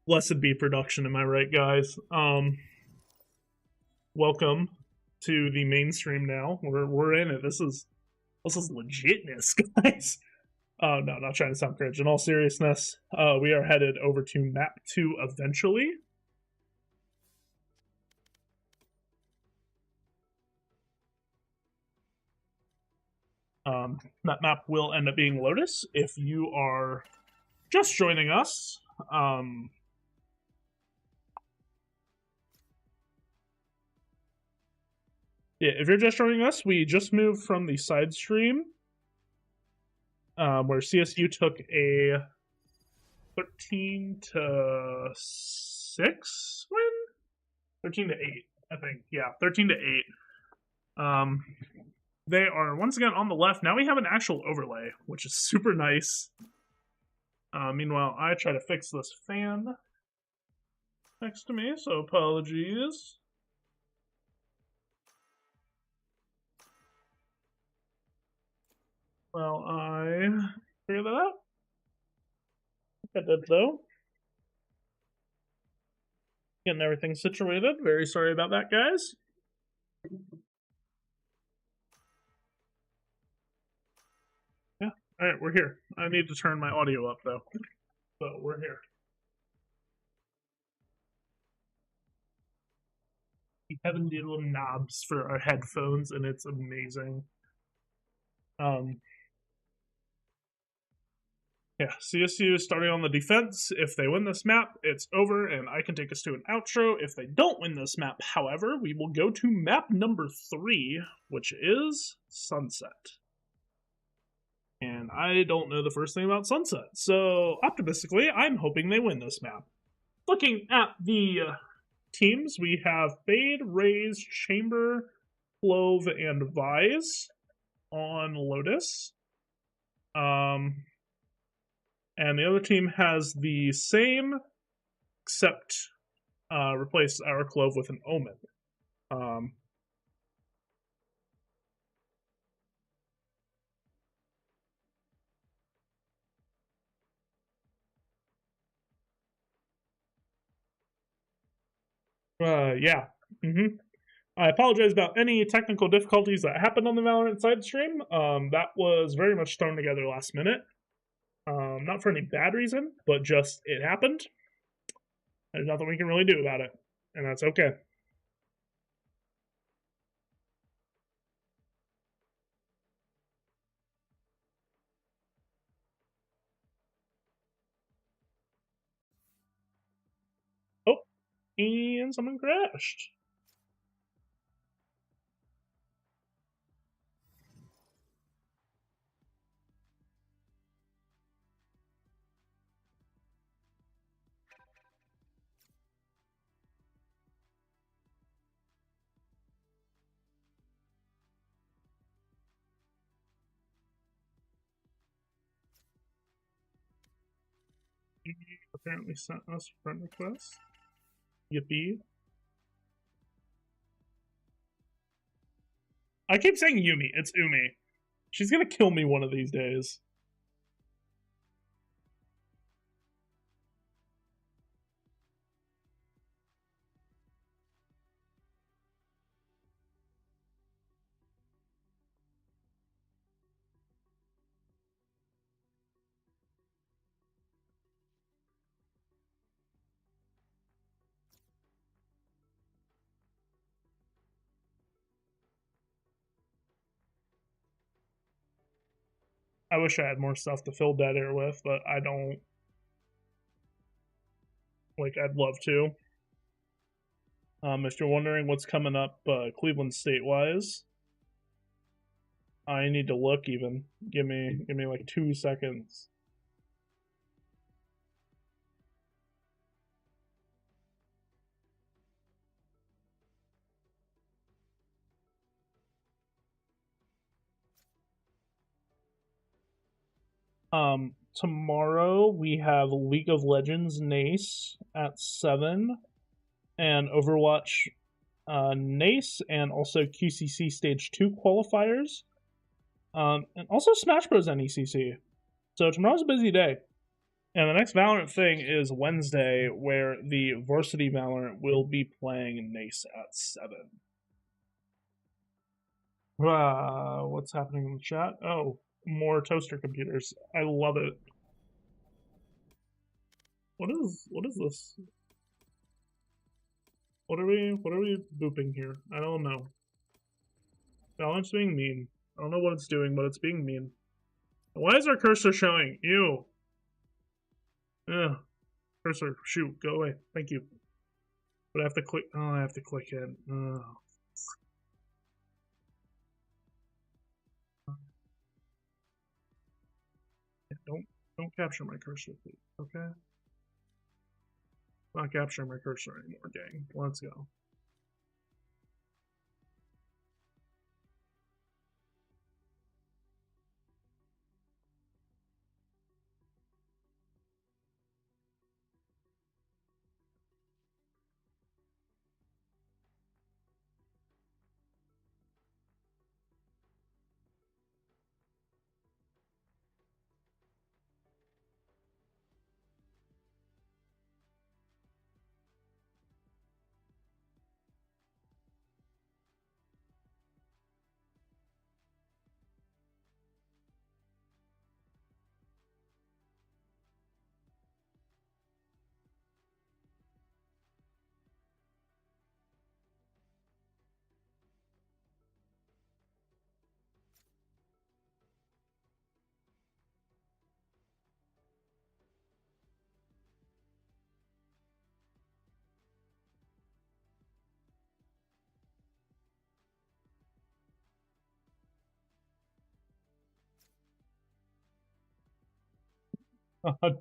Blessed be production, am I right, guys? Welcome to the mainstream now. We're in it. This is legitness, guys. No, not trying to sound cringe. In all seriousness, we are headed over to map 2 eventually. That map will end up being Lotus. If you are just joining us, yeah, if you're just joining us, we just moved from the side stream where CSU took a 13 to 6 win? 13 to 8, I think. Yeah, 13 to 8. They are once again on the left. Now we have an actual overlay, which is super nice. Meanwhile, I try to fix this fan next to me, so apologies. Well, I figured that out. I did, though. Getting everything situated. Very sorry about that, guys. Yeah, alright, we're here. I need to turn my audio up, though. So, we're here. We have little knobs for our headphones, and it's amazing. Yeah, CSU starting on the defense. If they win this map, it's over, and I can take us to an outro. If they don't win this map, however, we will go to map number 3, which is Sunset. And I don't know the first thing about Sunset, so optimistically, I'm hoping they win this map. Looking at the teams, we have Fade, Raze, Chamber, Clove, and Vise on Lotus. And the other team has the same, except replace our Clove with an Omen. Yeah. I apologize about any technical difficulties that happened on the Valorant side stream. That was very much thrown together last minute. Not for any bad reason, but just it happened. There's nothing we can really do about it, and that's okay. Oh, and someone crashed. He apparently sent us a friend request. Yippee. I keep saying Yumi. It's Umi. She's gonna kill me one of these days. I wish I had more stuff to fill dead air with, but I don't. Like, I'd love to. If you're wondering what's coming up Cleveland State-wise, I need to look even. Give me like 2 seconds. Tomorrow we have League of Legends NECC at 7, and Overwatch NECC, and also QCC Stage 2 qualifiers, and also Smash Bros. NECC. So tomorrow's a busy day. And the next Valorant thing is Wednesday, where the Varsity Valorant will be playing NECC at 7. What's happening in the chat? Oh, more toaster computers. I love it. What is this? What are we booping here? I don't know. Valorant's being mean. I don't know what it's doing, but it's being mean. Why is our cursor showing? Ew. Ugh. Cursor, shoot, go away. Thank you. But I have to click. Oh, I have to click in. Don't capture my cursor, please. Okay. Not capturing my cursor anymore, gang. Let's go.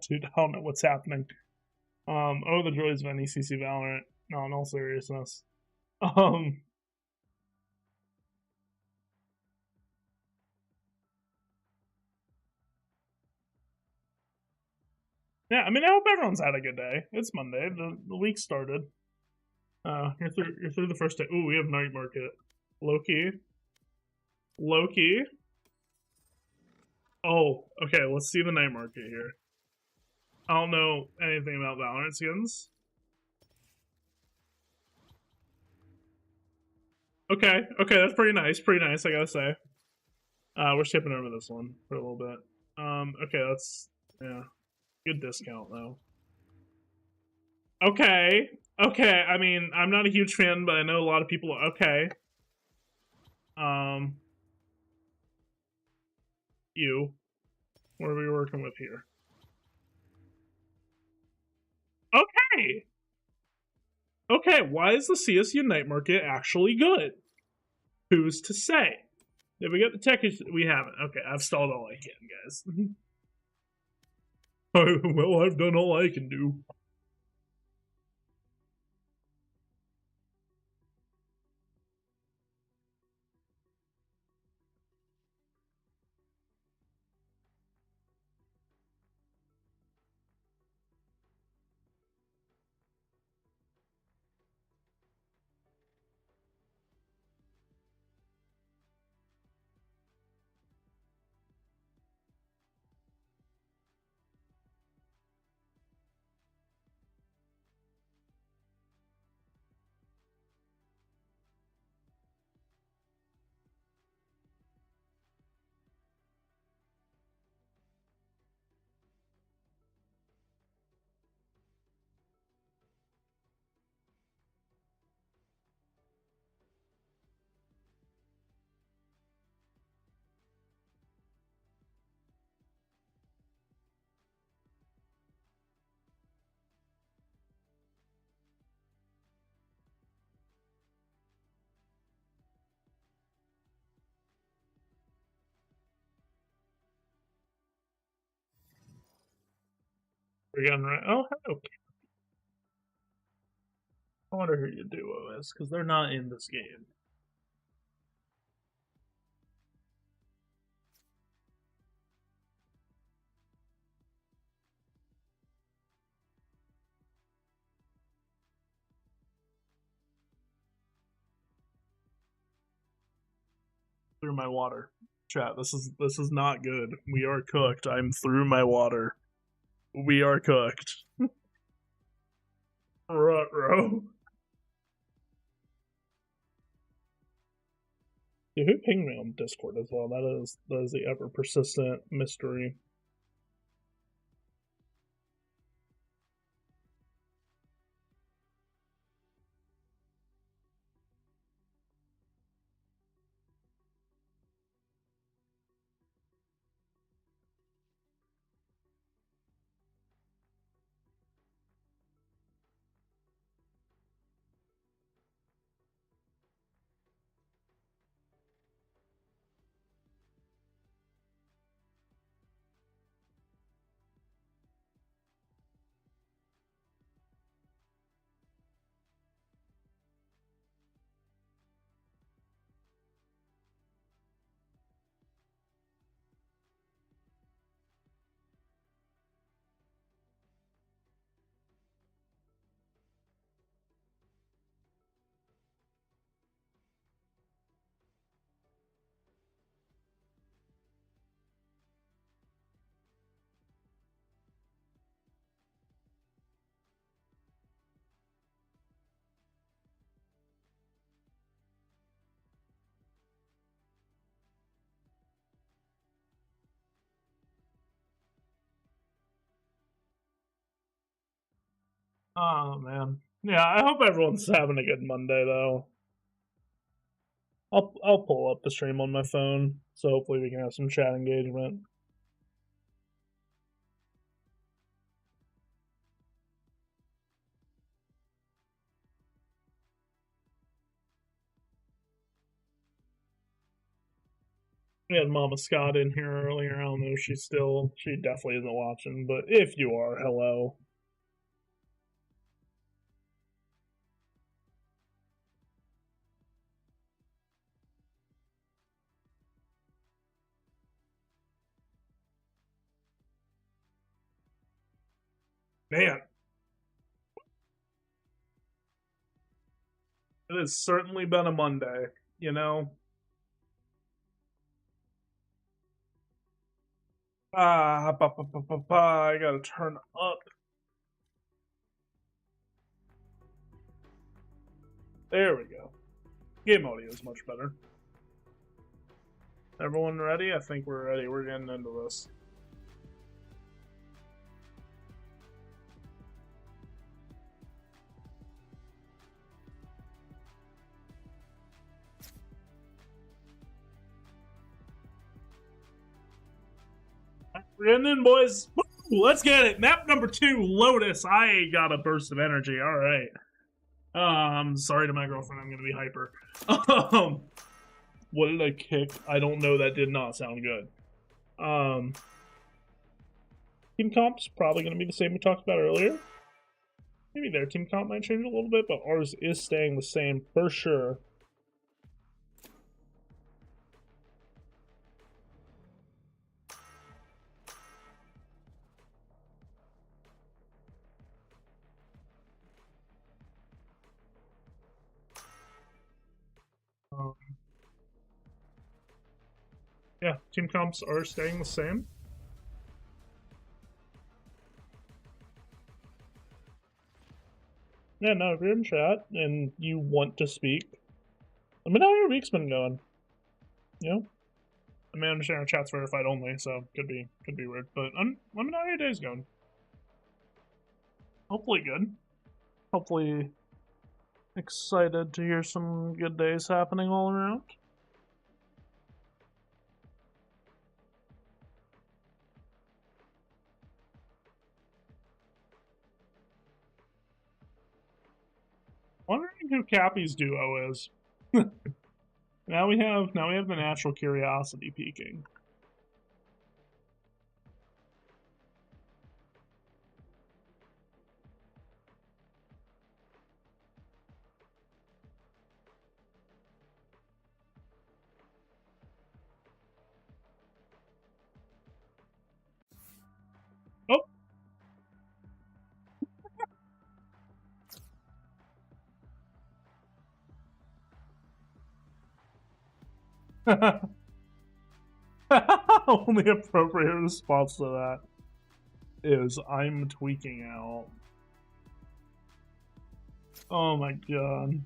Dude, I don't know what's happening. Oh, the joys of NECC Valorant. No, in all seriousness. Yeah, I mean, I hope everyone's had a good day. It's Monday. The week started. You're through the first day. Ooh, we have night market. Loki. Oh, okay. Let's see the night market here. I don't know anything about Valorant skins. Okay, that's pretty nice. Pretty nice, I gotta say. We're skipping over this one for a little bit. Okay, that's yeah, good discount though. Okay, I mean, I'm not a huge fan, but I know a lot of people. Okay. Um, what are we working with here? Okay, why is the CSU night market actually good? Who's to say? Did we get the tech? We haven't. Okay, I've stalled all I can, guys. Well, I've done all I can do. We're getting right. Oh, hello. I wonder who your duo is because they're not in this game. Through my water. Chat, this is not good. We are cooked. I'm through my water. We are cooked. Ruh-roh. Yeah, who pinged me on Discord as well? That is the ever persistent mystery. Oh man. Yeah, I hope everyone's having a good Monday though. I'll pull up the stream on my phone, so hopefully we can have some chat engagement. We had Mama Scott in here earlier. I don't know if she definitely isn't watching, but if you are, hello. Man, it has certainly been a Monday, you know? I gotta turn up. There we go. Game audio is much better. Everyone ready? I think we're ready. We're getting into this. We're getting in, boys. Woo, let's get it. Map number 2, Lotus. I got a burst of energy. All right. Sorry to my girlfriend. I'm gonna be hyper. What did I kick? I don't know. That did not sound good. Team comp's probably gonna be the same we talked about earlier. Maybe their team comp might change a little bit, but ours is staying the same for sure. Yeah, team comps are staying the same. Yeah, no, if you're in chat and you want to speak, let me know how your week's been going. You know? I mean, I understand our chat's verified only, so could be weird. But let me know how your day's going. Hopefully good. Hopefully excited to hear some good days happening all around. Wondering who Cappy's duo is. Now we have the natural curiosity peaking. Oh. Only appropriate response to that. is I'm tweaking out. Oh my god.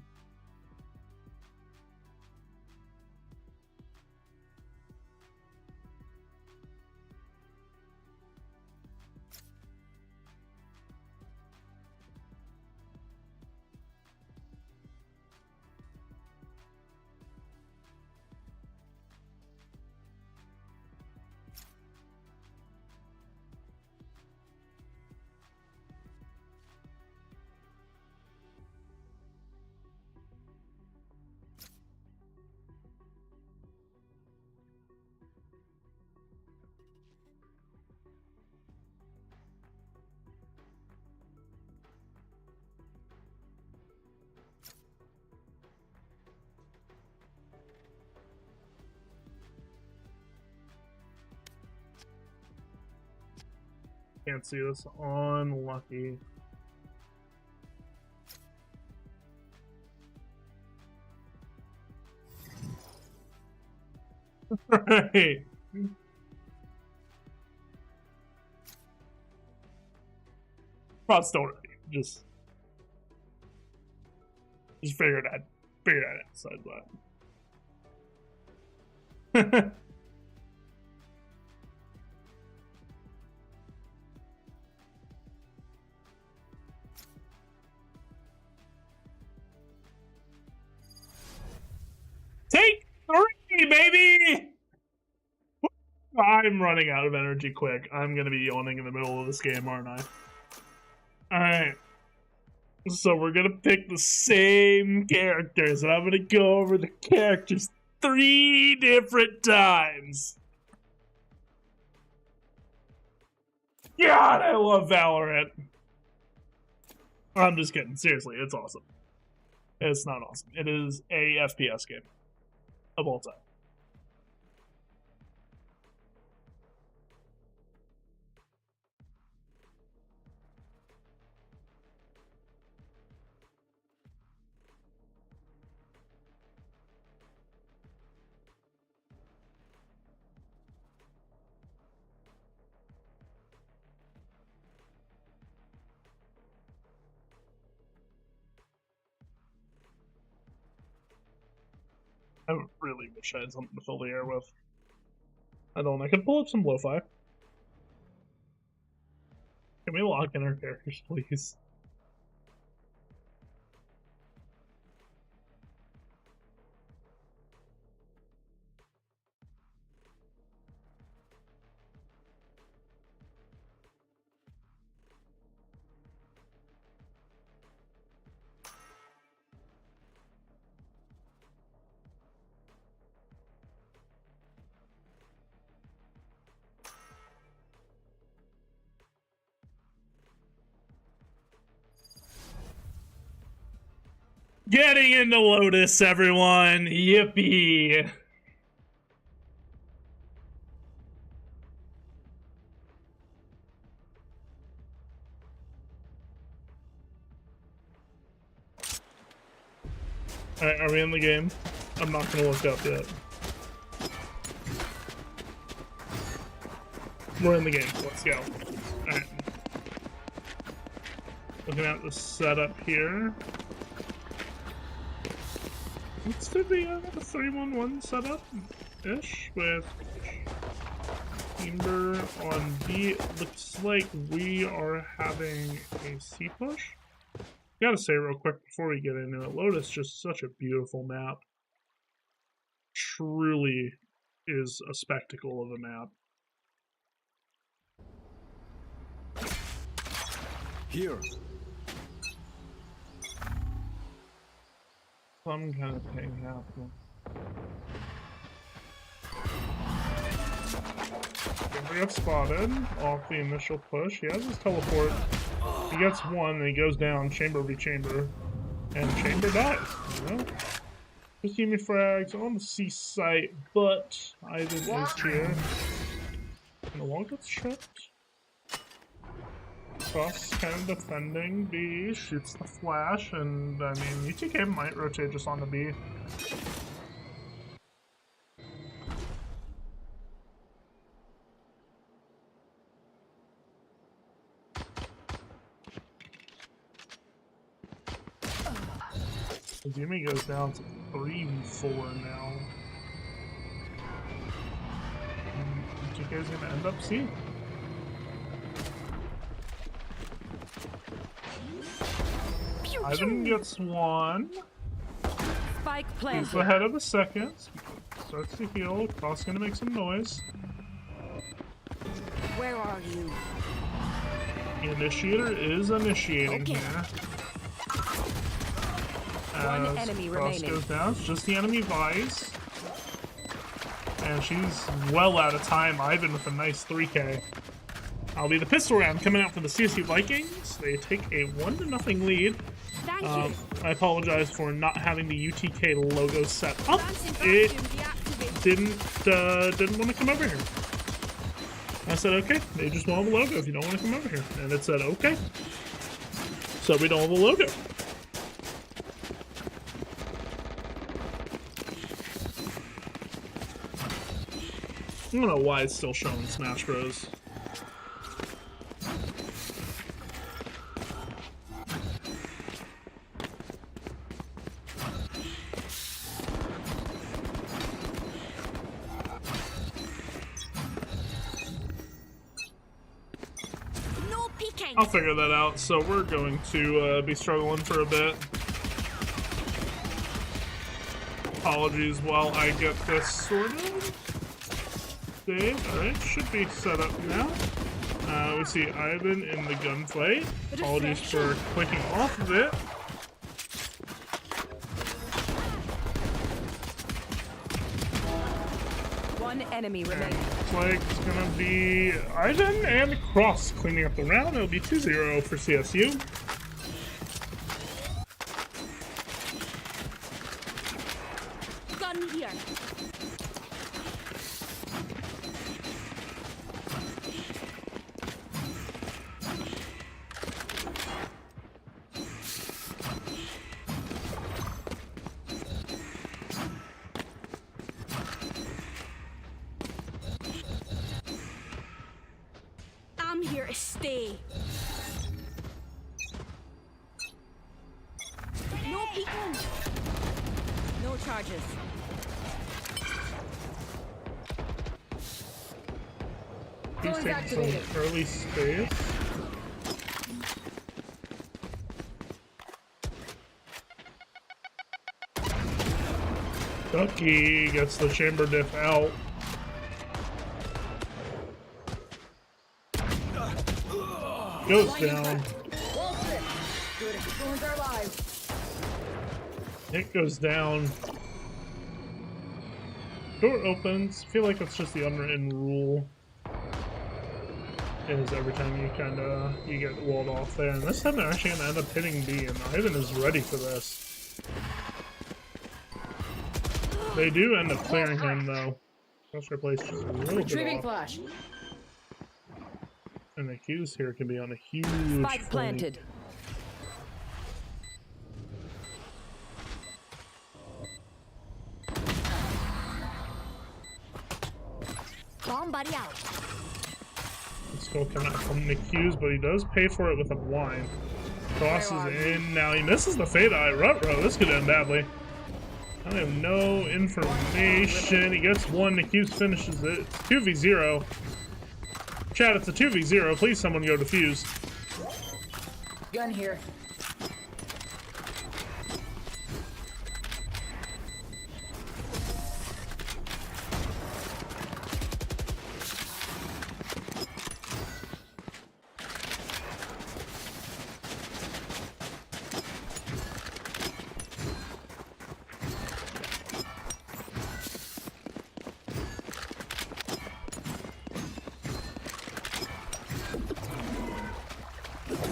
Can't see this. Unlucky. Right. Cross don't just figured I'd outside that. Take 3, baby! I'm running out of energy quick. I'm gonna be yawning in the middle of this game, aren't I? Alright. So we're gonna pick the same characters, and I'm gonna go over the characters 3 different times. God, I love Valorant. I'm just kidding. Seriously, it's awesome. It's not awesome. It is a FPS game of all time. I really wish I had something to fill the air with. I don't. I could pull up some lo-fi. Can we lock in our characters, please? Getting into Lotus, everyone! Yippee! Alright, are we in the game? I'm not gonna look up yet. We're in the game. Let's go. Alright. Looking at the setup here. Looks to be a 3-1-1 setup-ish with Chamber on B. Looks like we are having a C push. Gotta say real quick before we get into it, Lotus just such a beautiful map. Truly is a spectacle of a map. Here. Some kind of thing happening. We have spotted off the initial push. He has his teleport. He gets one, and he goes down, chamber v chamber, and chamber dies. You know? Just give me frags on the C site, but Ivan is here. And the wall gets shut. Cross kind of defending B, shoots the flash, and I mean, UTK might rotate just on the B. Izumi goes down to 3-4 now. UTK is going to end up C. Ivan gets one. Spike planted. He's ahead of the second. Starts to heal. Cross going to make some noise. Where are you? The initiator is initiating here. One As enemy Cross remaining. goes down, it's just the enemy Vice. And she's well out of time. Ivan with a nice 3K. I'll be the pistol round coming out for the CSU Vikings. They take a 1-0 lead. Thank you. I apologize for not having the UTK logo set up. It didn't want to come over here. I said, okay, they just want the logo if you don't want to come over here. And it said, okay. So we don't have a logo. I don't know why it's still showing Smash Bros. No peeking. I'll figure that out, so we're going to be struggling for a bit. Apologies while I get this sorted. Alright, should be set up now. We see Ivan in the gunfight. Apologies for clicking off of it. One enemy remaining. Looks like it's gonna be Ivan and Cross cleaning up the round. It'll be 2-0 for CSU. Gun here. I'm here to stay. No peeking. No charges. He's taking some early space. Ducky gets the chamber diff out. Goes down. It goes down. Door opens. I feel like it's just the unwritten rule. Is every time you get walled off there. And this time they're actually gonna end up hitting B, and Ivan is ready for this. They do end up clearing him though. Let's replace just a little bit off. Flash. And the Qs here can be on a huge Spike flank. planted. Bomb buddy out. Let's go come out from the Qs, but he does pay for it with a blind. Crosses in. Now he misses the fade eye. Ruh-roh. This could end badly. I have no information. He gets one. The Qs finishes it. It's 2v0. Chat, it's a 2v0. Please someone go defuse. Gun here.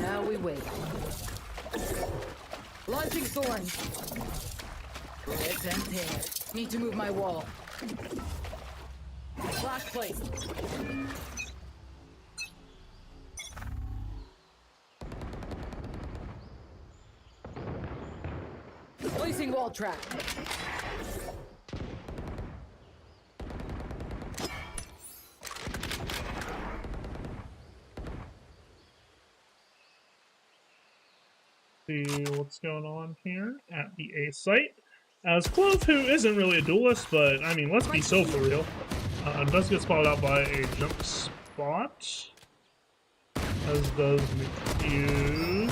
Now we wait. Launching thorns. Legs and tail. Need to move my wall. Flash placed. Placing wall trap. See what's going on here at the A site. As Clove, who isn't really a duelist, but I mean, let's be so for real, does get spotted out by a jump spot. As does McFuse.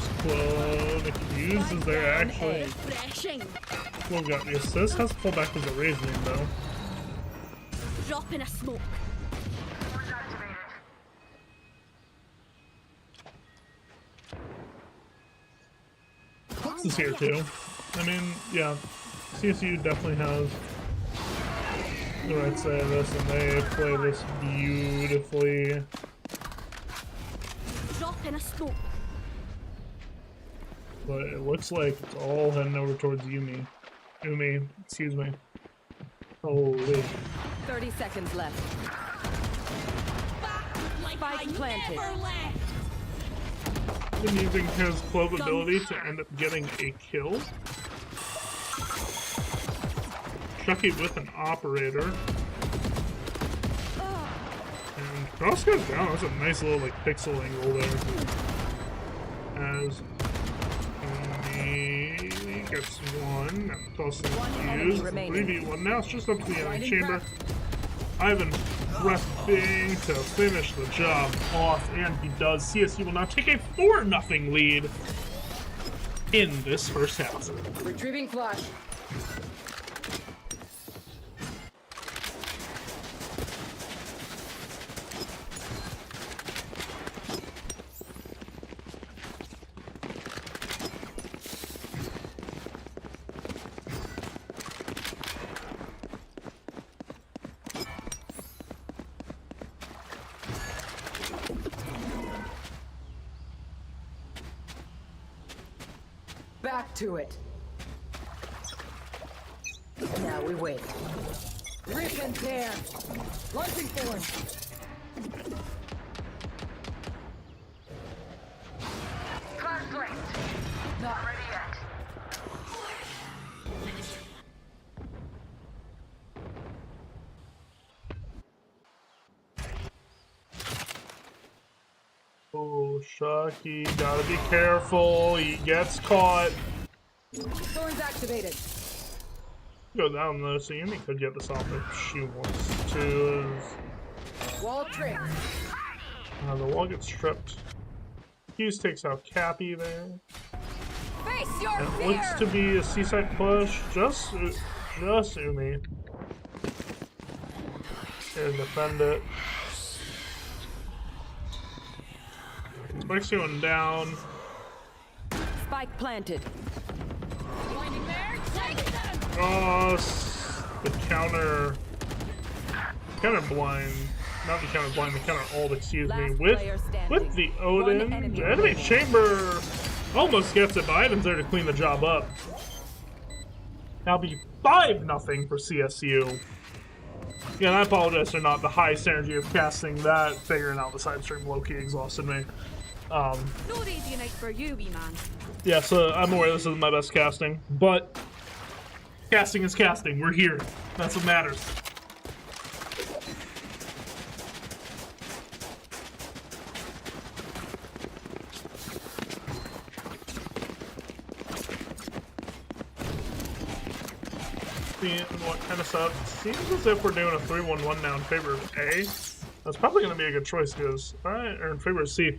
McFuse is there actually. Clove got the assist. Has to pull back as a Razor though. Drop in a smoke. Fox is here too. I mean, yeah, CSU definitely has the right side of this, and they play this beautifully. Drop in a smoke. But it looks like it's all heading over towards Umi, excuse me. Holy. 30 seconds left. Spike planted. Been using his Clove ability to end up getting a kill. Chucky with an operator. And Cross goes down. That's a nice little like pixel angle there. As he gets one. Plus use 3v1 now. It's just up to the enemy chamber. Ivan prepping to finish the job off, and he does. CSU will now take a 4-0 lead in this first half. Retrieving flash. Back to it. Now we wait. Rip and tear. Launching forward. Conflict. Not ready yet. Oh, Shucky, gotta be careful. He gets caught. Thorns activated. Go down though, so Yumi could get this off if she wants to. Wall trick. The wall gets stripped. Hughes takes out Cappy there. Face your It fear. looks to be a seaside push. Just Umi. Here to defend it. Spike's going down. Spike planted. Oh, the counter blind. Not the counter blind, the counter ult, excuse me. With the Odin. The enemy chamber almost gets it, but Ivan's there to clean the job up. Now be 5-0 for CSU. Again, I apologize for not the highest energy of casting that. Figuring out the side stream low-key exhausted me. No easy night for you, wee man. Yeah, so I'm aware this isn't my best casting, but casting is casting. We're here. That's what matters. Seeing what kind of stuff. Seems as if we're doing a 3-1-1 now in favor of A. That's probably going to be a good choice because or in favor of C.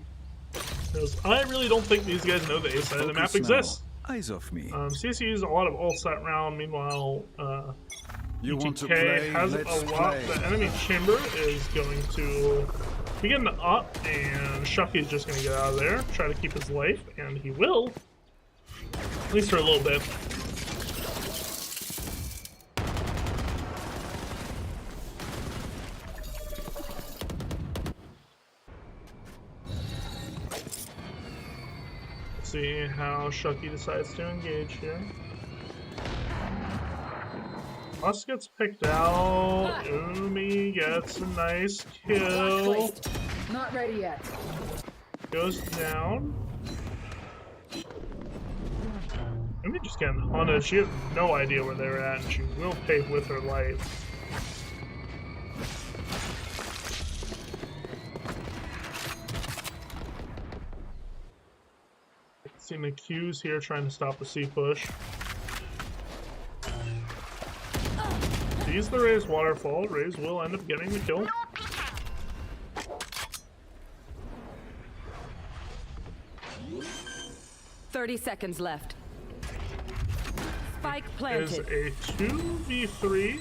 Because I really don't think these guys know the A side of the map exists. Eyes off me. CSU uses a lot of ults that round. Meanwhile, UTK has a lot. The enemy chamber is going to be getting up, and Shucky's just going to get out of there, try to keep his life, and he will, at least for a little bit. See how Shucky decides to engage here. Us gets picked out. Umi gets a nice kill. Not ready yet. Goes down. Umi just getting hunted. She has no idea where they're at, and she will pay with her life. Seeing the Q's here trying to stop the C push. Sees the Raze waterfall. Raze will end up getting the kill. "30 seconds left. Spike planted. Is a 2v3.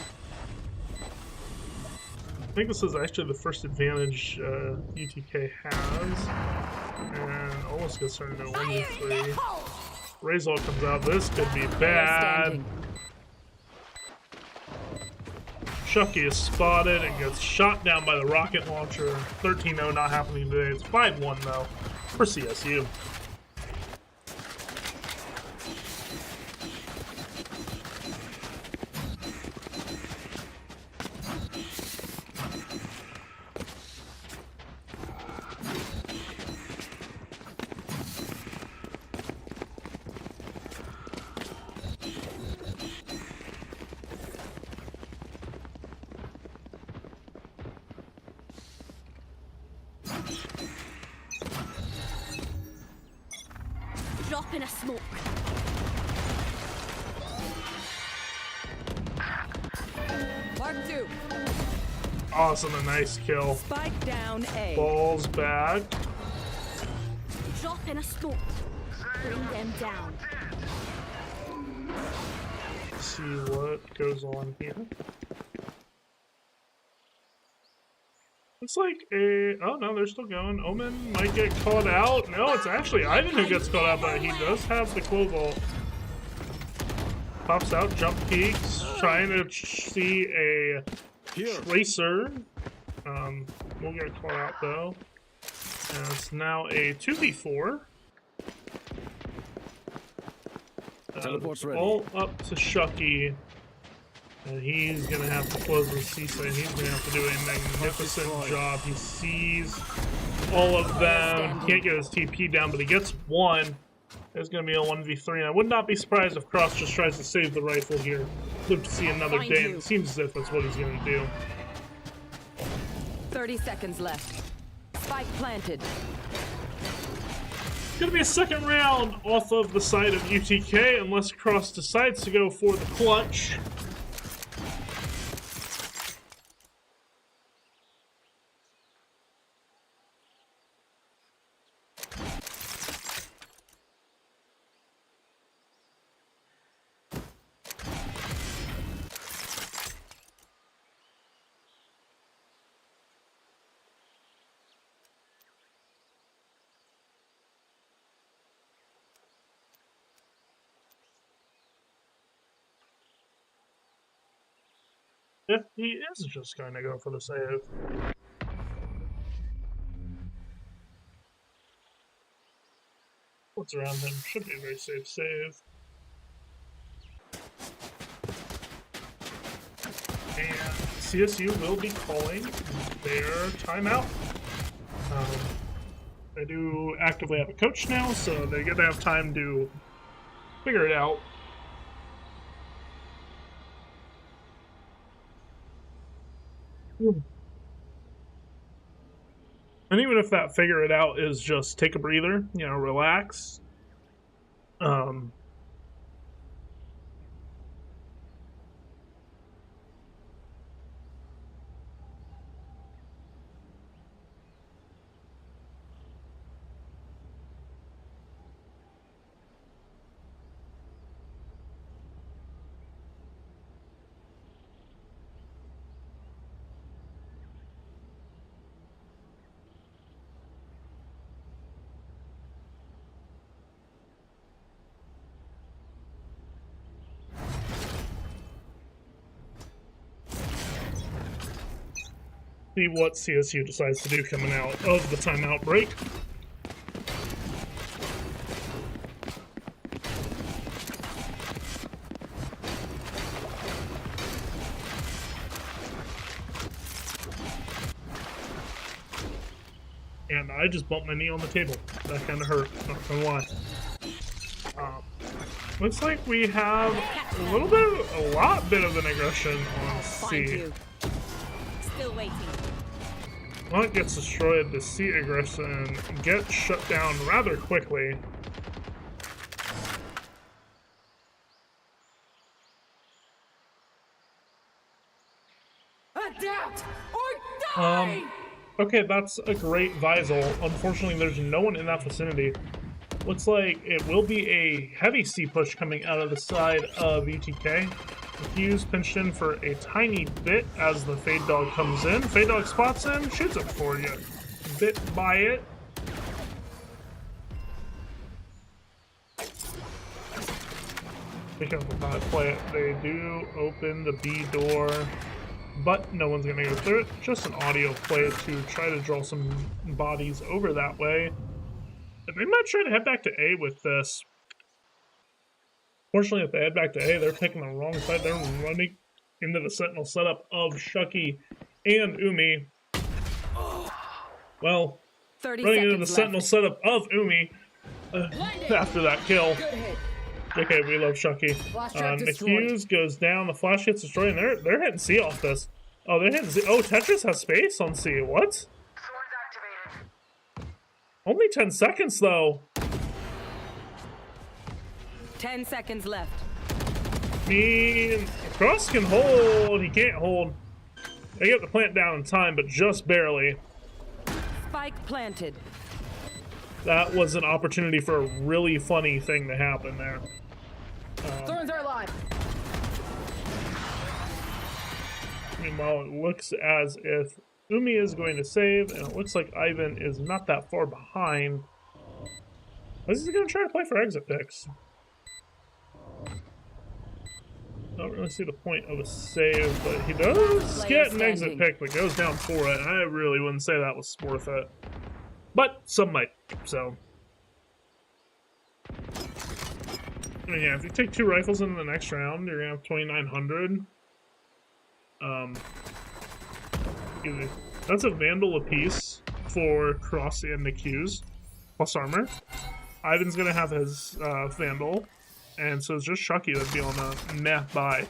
I think this is actually the first advantage UTK has. And almost gets turned into 1v3. Raze all comes out. This could be bad. Chucky is spotted and gets shot down by the rocket launcher. 13-0 not happening today. It's 5-1 though for CSU. Drop in a smoke. Mark 2. Awesome, a nice kill. Spike down A. Balls back. Drop in a smoke. Bring them down. Let's see what goes on here. It's like a... Oh, no, they're still going. Omen might get caught out. No, it's actually Ivan who gets caught out, but he does have the Clo Vault. Pops out, jump peeks, trying to see a Tracer. We'll get caught out, though. And it's now a 2v4. Teleport's ready. All up to Shucky. And he's going to have to close the CSU. He's going to have to do a magnificent job. He sees all of them. Can't get his TP down, but he gets one. It's going to be a 1v3. And I would not be surprised if Cross just tries to save the rifle here. Live to see another day. And it seems as if that's what he's going to do. 30 seconds left. Spike planted. It's going to be a second round off of the side of UTK unless Cross decides to go for the clutch. If he is just going to go for the save. What's around him should be a very safe save. And CSU will be calling their timeout. They do actively have a coach now, so they get to have time to figure it out. And even if that figure it out is just take a breather, you know, relax. See what CSU decides to do coming out of the timeout break. And I just bumped my knee on the table. That kind of hurt, not gonna lie. Looks like we have a lot bit of an aggression on C. Still waiting. What gets destroyed, the C aggression gets shut down rather quickly. Adapt or die! Okay, that's a great Visal. Unfortunately, there's no one in that vicinity. Looks like it will be a heavy C push coming out of the side of UTK. The Fuse pinched in for a tiny bit as the Fade Dog comes in. Fade Dog spots him, shoots him for you. Bit by it. Be careful how to play it. They do open the B door, but no one's gonna go through it. Just an audio play to try to draw some bodies over that way. And they might try to head back to A with this. Fortunately, if they head back to A, they're taking the wrong side. They're running into the Sentinel setup of Shucky and Umi. Well, running into the Sentinel setup of Umi after that kill. Okay, we love Shucky. NECC goes down, the flash gets destroyed, and they're hitting C off this. Oh, they're hitting C. Oh, Tetris has space on C. What? Only 10 seconds, though. 10 seconds left. I mean, Cross can hold. He can't hold. They get the plant down in time, but just barely. Spike planted. That was an opportunity for a really funny thing to happen there. Thorns are alive. Meanwhile, it looks as if Umi is going to save, and it looks like Ivan is not that far behind. Is he going to try to play for exit picks? Don't really see the point of a save, but he does get an exit pick, but goes down for it. I really wouldn't say that was worth it. But some might, so. I mean, yeah, if you take 2 rifles in the next round, you're going to have 2,900. That's a Vandal apiece for Cross and NECC, plus armor. Ivan's going to have his Vandal, and so it's just Shucky that'd be on a meh buy.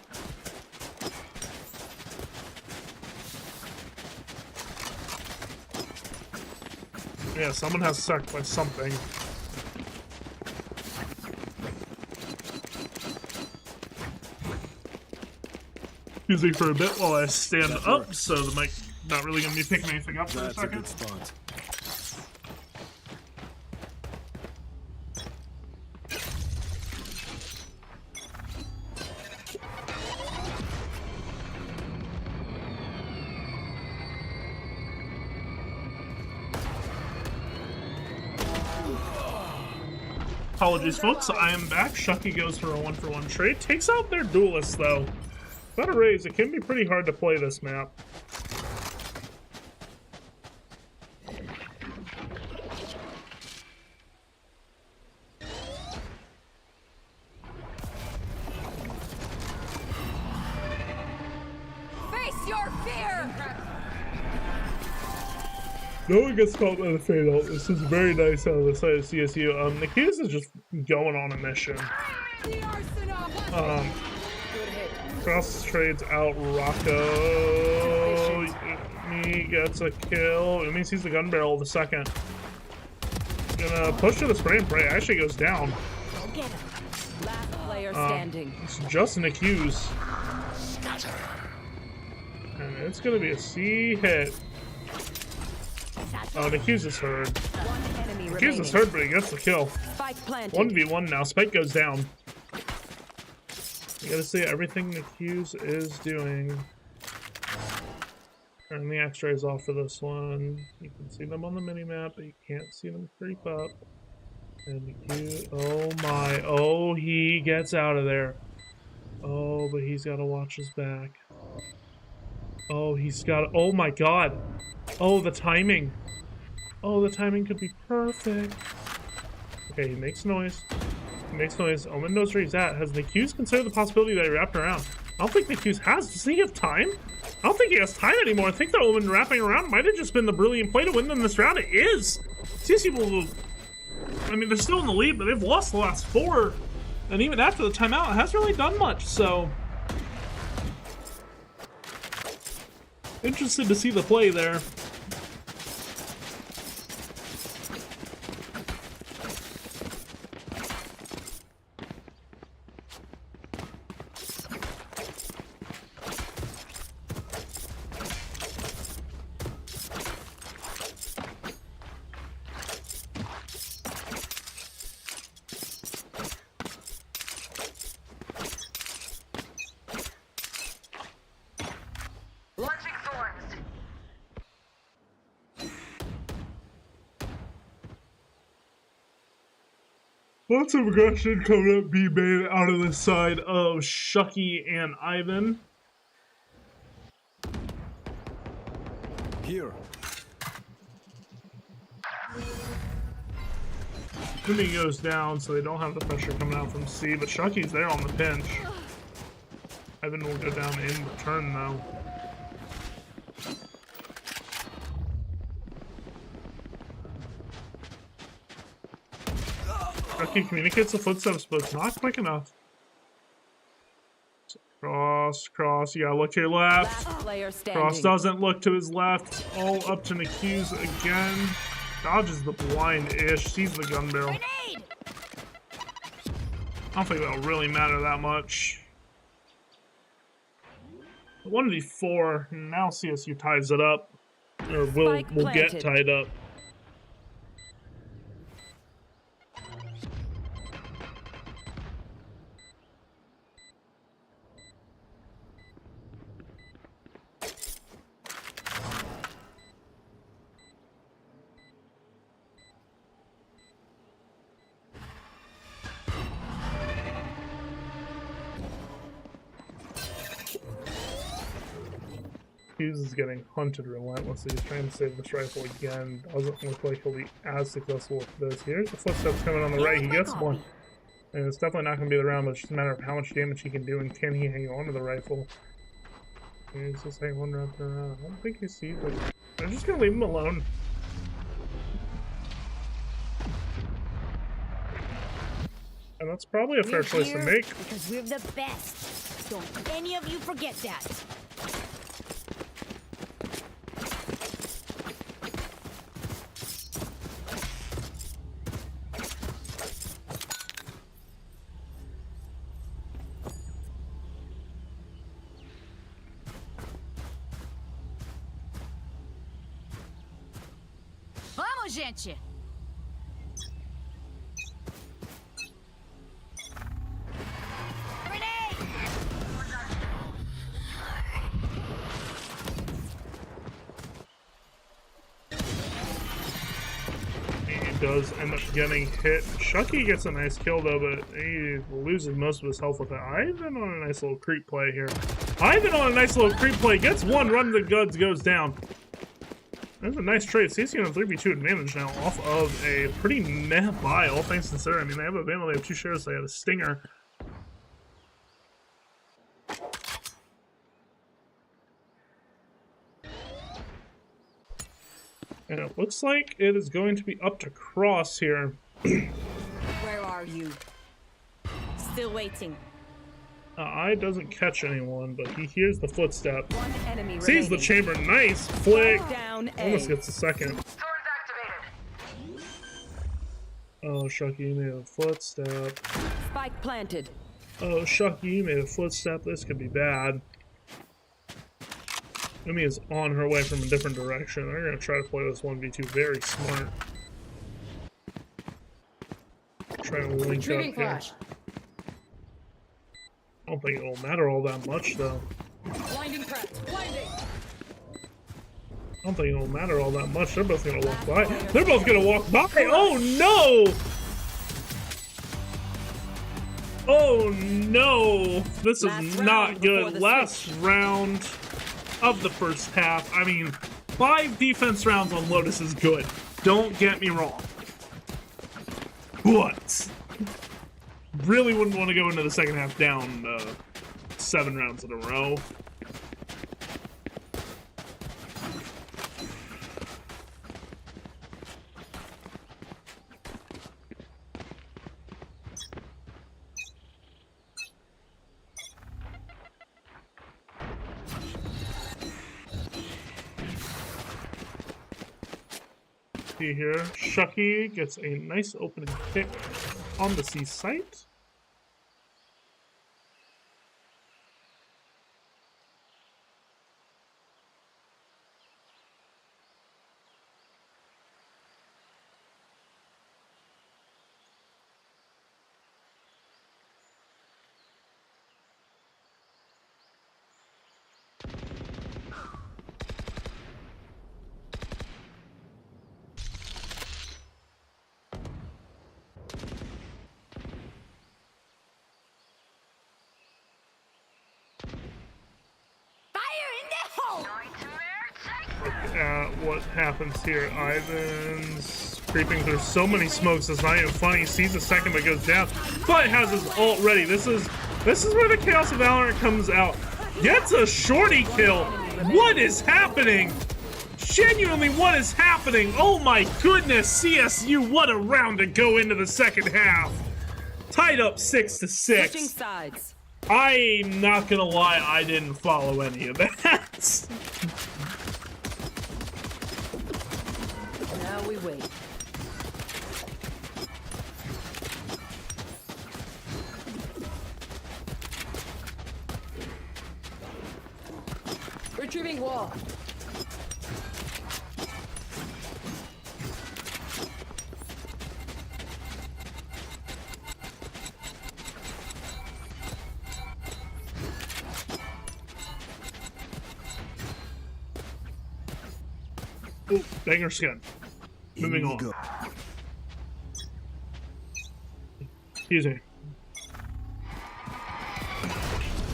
Yeah, someone has to sacrifice something. Excuse me for a bit while I stand up, so the mic not really going to be picking anything up for a second. That's a good spot. Apologies, folks. I am back. Shucky goes for a 1-for-1 trade. Takes out their duelist, though. Without a raise, it can be pretty hard to play this map. Face your fear! No one gets caught by the fatal. This is very nice on the side of CSU. NECC is just going on a mission. Cross trades out Rocco. He gets a kill. Umi sees the gun barrel the second. Gonna push to the spray and pray. Actually goes down. Last player standing. It's just NECC. And it's gonna be a C hit. Oh, NECC is hurt. NECC is hurt, but he gets the kill. 1v1 now. Spike goes down. You gotta see everything NECC is doing. Turn the X-rays off for this one. You can see them on the minimap, but you can't see them creep up. And NECC, oh my, oh, he gets out of there. Oh, but he's gotta watch his back. Oh, he's got, oh my god. Oh, the timing. Oh, the timing could be perfect. Okay, he makes noise. He makes noise. Omen knows where he's at. Has NECC considered the possibility that he wrapped around? I don't think NECC has. Does he have time? I don't think he has time anymore. I think that Omen wrapping around might have just been the brilliant play to win them this round. It is! CSU will... I mean, they're still in the lead, but they've lost the last 4. And even after the timeout, it hasn't really done much, so... Interested to see the play there. Lots of aggression coming up B main out of the side of Shucky and Ivan. Here. Jimmy goes down, so they don't have the pressure coming out from C, but Shucky's there on the pinch. Ivan will go down in return, though. Shucky communicates the footsteps, but it's not quick enough. Cross, you gotta look to your left. Cross doesn't look to his left. All up to NECC again. Dodges the blind-ish, sees the gun barrel. I don't think that'll really matter that much. 1v4, now CSU ties it up. Or will get tied up. Hughes is getting hunted relentlessly. He's trying to save this rifle again. Doesn't look like he'll be as successful with this. Here's the footsteps coming on the right. He gets one. And it's definitely not going to be the round, but it's just a matter of how much damage he can do and can he hang on to the rifle. He's just hanging one round per round. I don't think he sees it. They're just going to leave him alone. And that's probably a fair choice to make. Because we're the best. Don't any of you forget that. Vamos, gente! Does end up getting hit. Shucky gets a nice kill though, but he loses most of his health with it. Ivan on a nice little creep play here. Ivan on a nice little creep play gets one, runs the guns, goes down. That's a nice trade. CSU on a 3v2 advantage now off of a pretty meh buy, all things considered. I mean, they have a Vandal, they have 2 shares, they have a Stinger. And it looks like it is going to be up to Cross here. Where are you? Still waiting. I doesn't catch anyone, but he hears the footstep. One enemy Sees the chamber. Nice flick. Down Almost gets a second. activated. Oh, Shucky, you made a footstep. Spike planted. Oh, Shucky, you made a footstep. This could be bad. Umi is on her way from a different direction. They're going to try to play this 1v2 very smart. Trying to link up here. I don't think it will matter all that much, though. Blinding crack. Blinding. I don't think it will matter all that much. They're both going to walk by. They're both going to walk by. Oh, no! Oh, no! This is not good. Last round of the first half. I mean, 5 defense rounds on Lotus is good. Don't get me wrong. But really wouldn't want to go into the second half down 7 rounds in a row. Here, Shucky gets a nice opening pick on the C site. what happens here. Ivan's creeping through so many smokes, it's not even funny. Sees a second but goes down, but has his ult ready. This is where the chaos of Valorant comes out. Gets a shorty kill. What is happening? Genuinely, what is happening? Oh my goodness, CSU, what a round to go into the second half. Tied up 6-6. Switching sides. I'm not gonna lie, I didn't follow any of that. Now we wait. Retrieving wall. Ooh, banger skin. Moving on. Excuse me.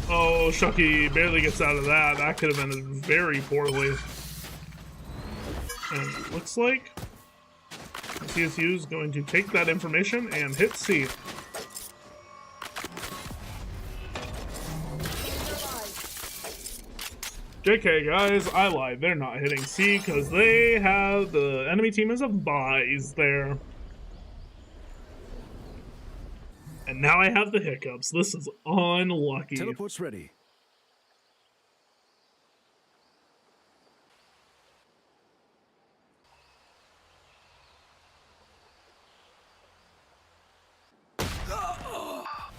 Oh, Shucky barely gets out of that. That could have ended very poorly. And it looks like CSU is going to take that information and hit C. JK, guys, I lied. They're not hitting C because they have the enemy team as a buys there. And now I have the hiccups. This is unlucky. Teleport's ready.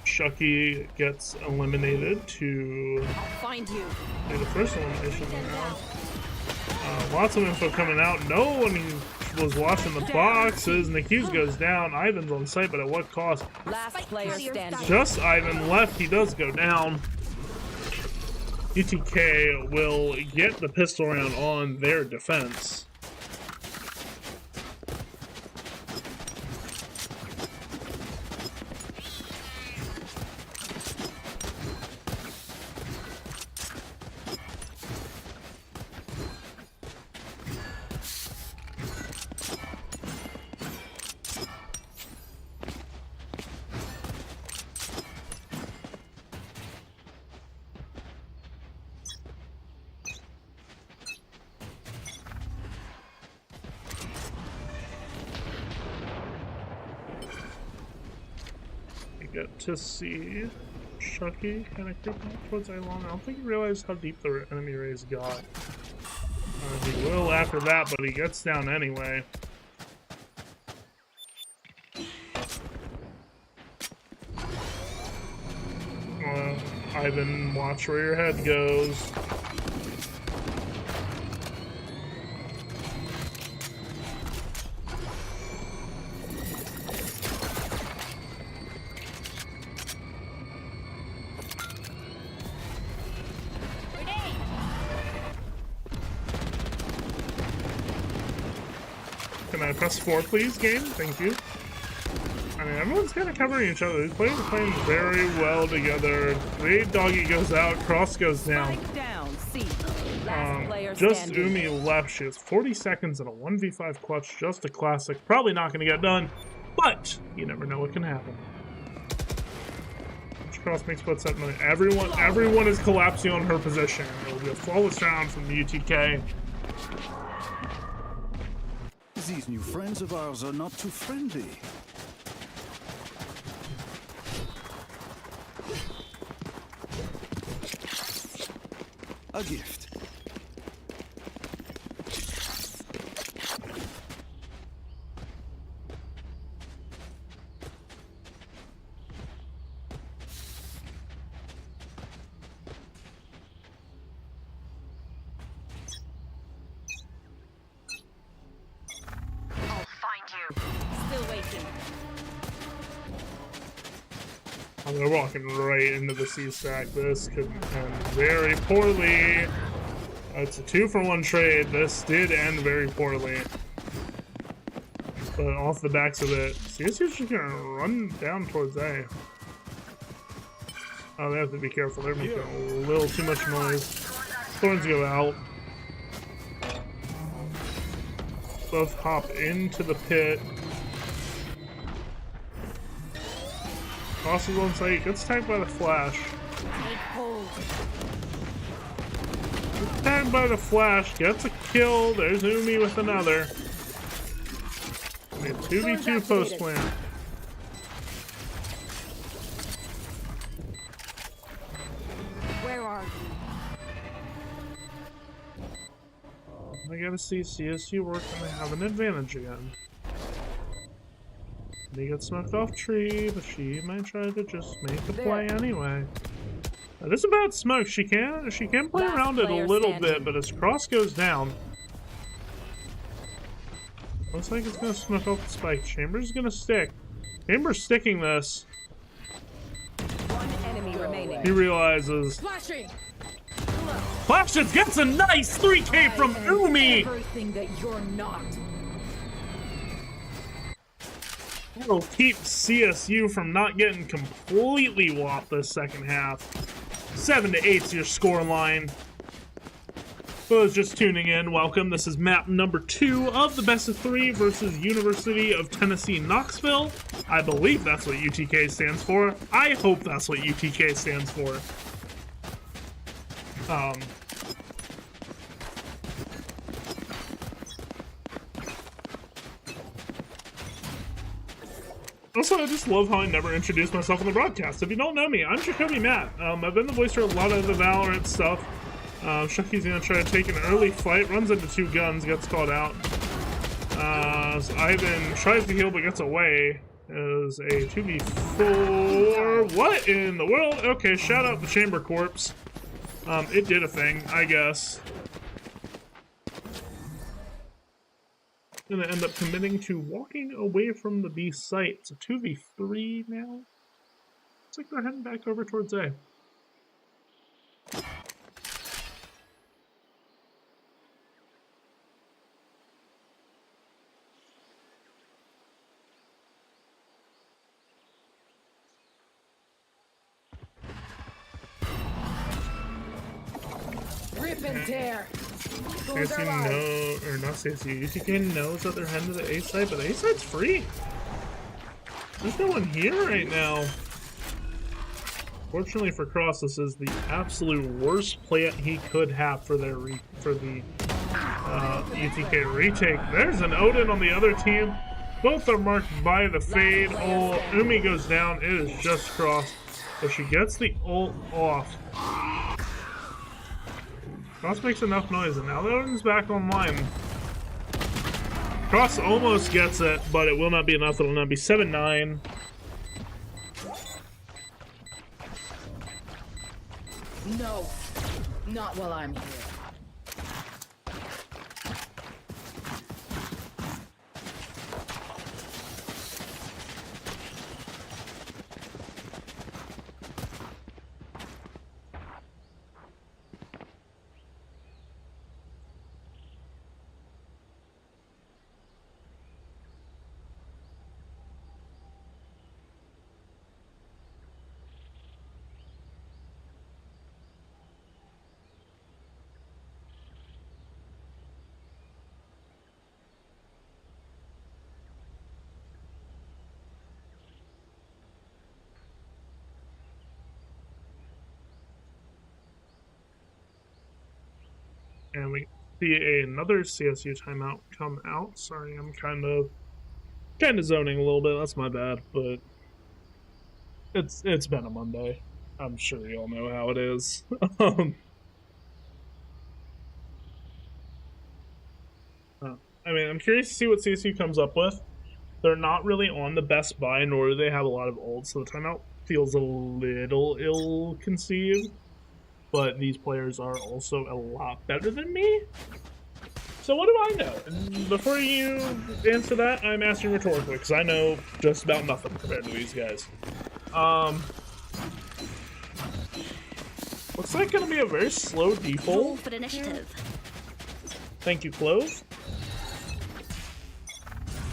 Shucky gets eliminated to Find you. do the first elimination now. Lots of info coming out. No one was watching the boxes. NECC goes down. Ivan's on site, but at what cost? Last player standing. Just Ivan left. He does go down. UTK will get the pistol round on their defense. Get to see Shucky kind of creeping up towards A long. I don't think he realized how deep the enemy raise got. He will after that, but he gets down anyway. Ivan, watch where your head goes. Can I press 4, please, game? Thank you. I mean, everyone's kind of covering each other. These players are playing very well together. Lead doggy goes out, cross goes down. Just Umi left. She has 40 seconds and a 1v5 clutch. Just a classic. Probably not going to get done, but you never know what can happen. Cross makes what's up. Everyone is collapsing on her position. It will be a flawless round from the UTK. These new friends of ours are not too friendly. A gift. They're walking right into the C-stack. This could end very poorly. It's a 2-for-1 trade. This did end very poorly. But off the backs of it, CSU's just gonna run down towards A. Oh, they have to be careful. They're making a little too much noise. Thorns go out. both hop into the pit. Cross is on site, gets tagged by the flash. Take hold. Gets tagged by the flash, gets a kill. There's Umi with another. We have 2v2 post plant. Where are you? I gotta see CSU working to have an advantage again. They get smoked off tree, but she might try to just make a play anyway. That is a bad smoke. She can play Last around it a player little standing. bit, but as cross goes down, looks like it's gonna smoke off the spike. Chamber's gonna stick. Chamber's sticking this. One enemy remaining. He realizes. Flashing. Flashes gets a nice 3K from Umi! Everything that you're not. It'll keep CSU from not getting completely whopped this second half. 7-8's your score line. For those just tuning in, welcome. This is map number 2 of the best of 3 versus University of Tennessee Knoxville. I believe that's what UTK stands for. I hope that's what UTK stands for. Also, I just love how I never introduced myself on the broadcast. If you don't know me, I'm Jacoby Matt. I've been the voice for a lot of the Valorant stuff. Shucky's gonna try to take an early fight, runs into 2 guns, gets called out. So Ivan tries to heal but gets away. Is a 2v4. What in the world? Okay, shout out the Chamber Corpse. It did a thing, I guess. Gonna end up committing to walking away from the B site. It's a 2v3 now. Looks like they're heading back over towards A. Rip and tear. CSU or not CSU, UTK knows that they're heading to the A site, but the A site's free. There's no one here right now. Fortunately for Cross, this is the absolute worst plant he could have for their UTK retake. There's an Odin on the other team. Both are marked by the fade. Oh, Umi goes down. It is just Cross, but she gets the ult off. Cross makes enough noise, and now the Odin's back online. Cross almost gets it, but it will not be enough. It will not be 7-9. No, not while I'm here. And we see another CSU timeout come out. Sorry, I'm kind of zoning a little bit. That's my bad, but it's been a Monday. I'm sure you all know how it is. I mean, I'm curious to see what CSU comes up with. They're not really on the best buy, nor do they have a lot of ults, so the timeout feels a little ill-conceived. But these players are also a lot better than me. So what do I know? And before you answer that, I'm asking rhetorically, because I know just about nothing compared to these guys. Looks like gonna be a very slow Roll default. for initiative. Thank you, Clove.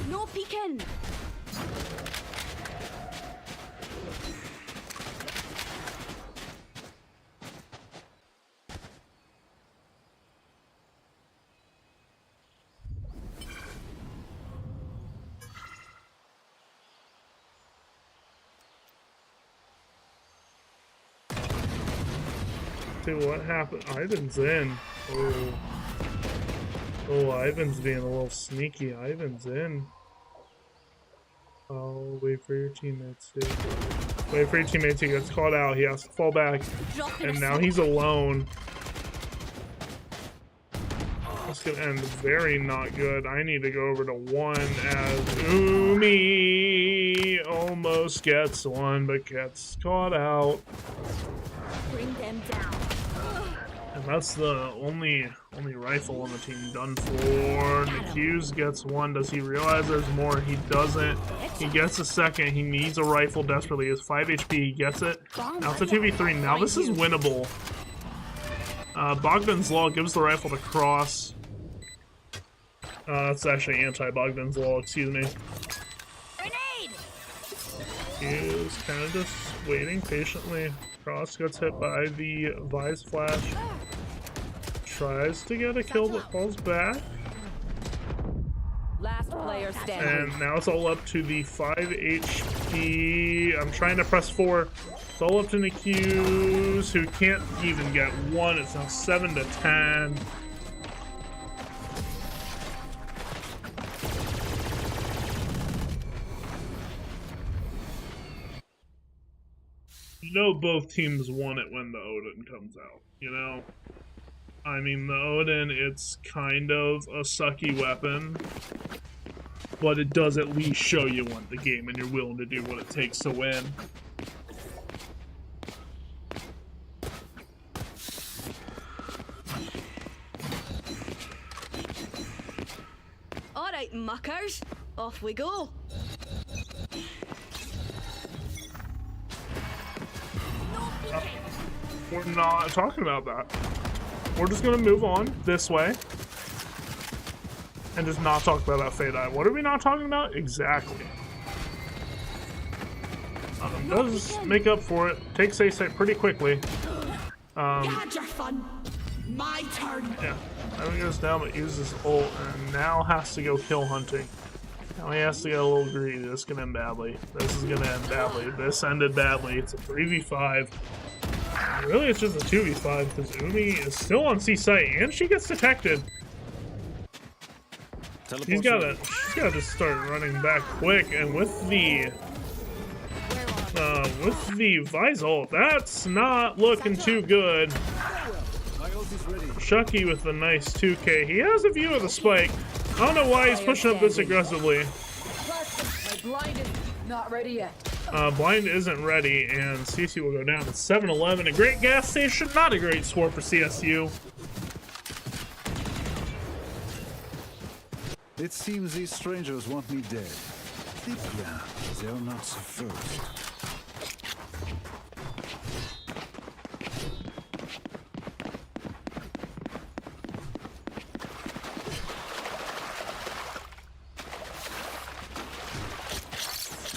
No peeking. exactly what happened. Ivan's in. Oh. Oh, Ivan's being a little sneaky. Ivan's in. Oh, wait for your teammates to... Wait for your teammates. He gets caught out. He has to fall back. And now he's alone. This could end very not good. I need to go over to 1 as Umi almost gets one, but gets caught out. Bring them down. And that's the only rifle on the team done for. NECC gets one. Does he realize there's more? He doesn't. He gets a second. He needs a rifle desperately. He has 5 HP. He gets it. Now it's a 2v3. Now this is winnable. Bogdan's Law gives the rifle to Cross. That's actually anti-Bogdan's Law, excuse me. Grenade! He is kind of just waiting patiently. Cross gets hit by the Vise Flash. Tries to get a kill but falls back. Last player standing. And now it's all up to the 5 HP. I'm trying to press 4. It's all up to NECC, who can't even get one. It's now 7 to 10. You know both teams want it when the Odin comes out, you know? I mean, the Odin, it's kind of a sucky weapon, but it does at least show you want the game and you're willing to do what it takes to win. Alright, muckers. Off we go. We're not talking about that. We're just gonna move on this way and just not talk about that Fade Eye. What are we not talking about? Exactly. Does make up for it. Takes A-site pretty quickly. Had your fun. My turn. Yeah. Ivan goes down but uses ult and now has to go kill hunting. Now he has to get a little greedy. This is gonna end badly. This is gonna end badly. This ended badly. It's a 3v5. Really, it's just a 2v5 because Umi is still on C site and she gets detected. She's gotta just start running back quick, and with the Vise ult, that's not looking too good. Shucky with a nice 2k. He has a view of the spike. I don't know why he's pushing up this aggressively. My blind is not ready yet. Blind isn't ready, and CSU will go down to 7-11. A great gas station, not a great score for CSU. It seems these strangers want me dead. Deep down, they're not so first.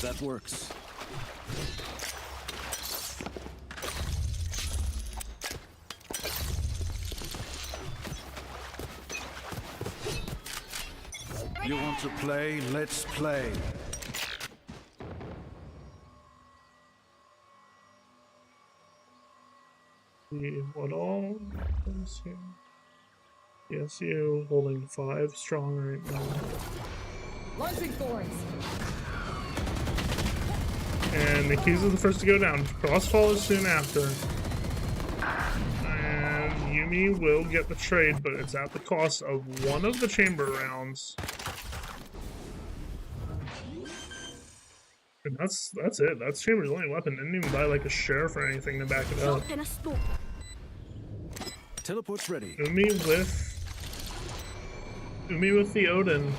That works. You want to play? Let's play. See what all is here. CSU holding 5 strong right now. Launching thorns. And NECC is the first to go down. Cross follows soon after. And Yumi will get the trade, but it's at the cost of one of the chamber rounds. And that's it. That's Chamber's only weapon. Didn't even buy like a sheriff or anything to back it up. Drop in a smoke. Teleport's ready. Umi with the Odin.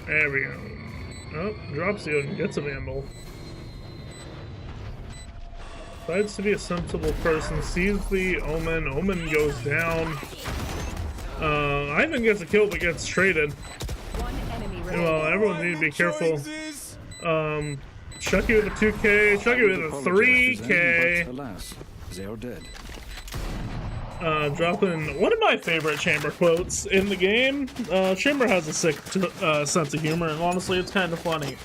There we go. Oh, drops the Odin, gets a Vandal. Decides to be a sensible person, sees the Omen. Omen goes down. Ivan gets a kill but gets traded. One enemy Well, everyone needs to be careful. Chucky with a 2k, Chucky with a 3k. Alas, they are dead. Dropping one of my favorite Chamber quotes in the game. Chamber has a sick sense of humor, and honestly, it's kind of funny.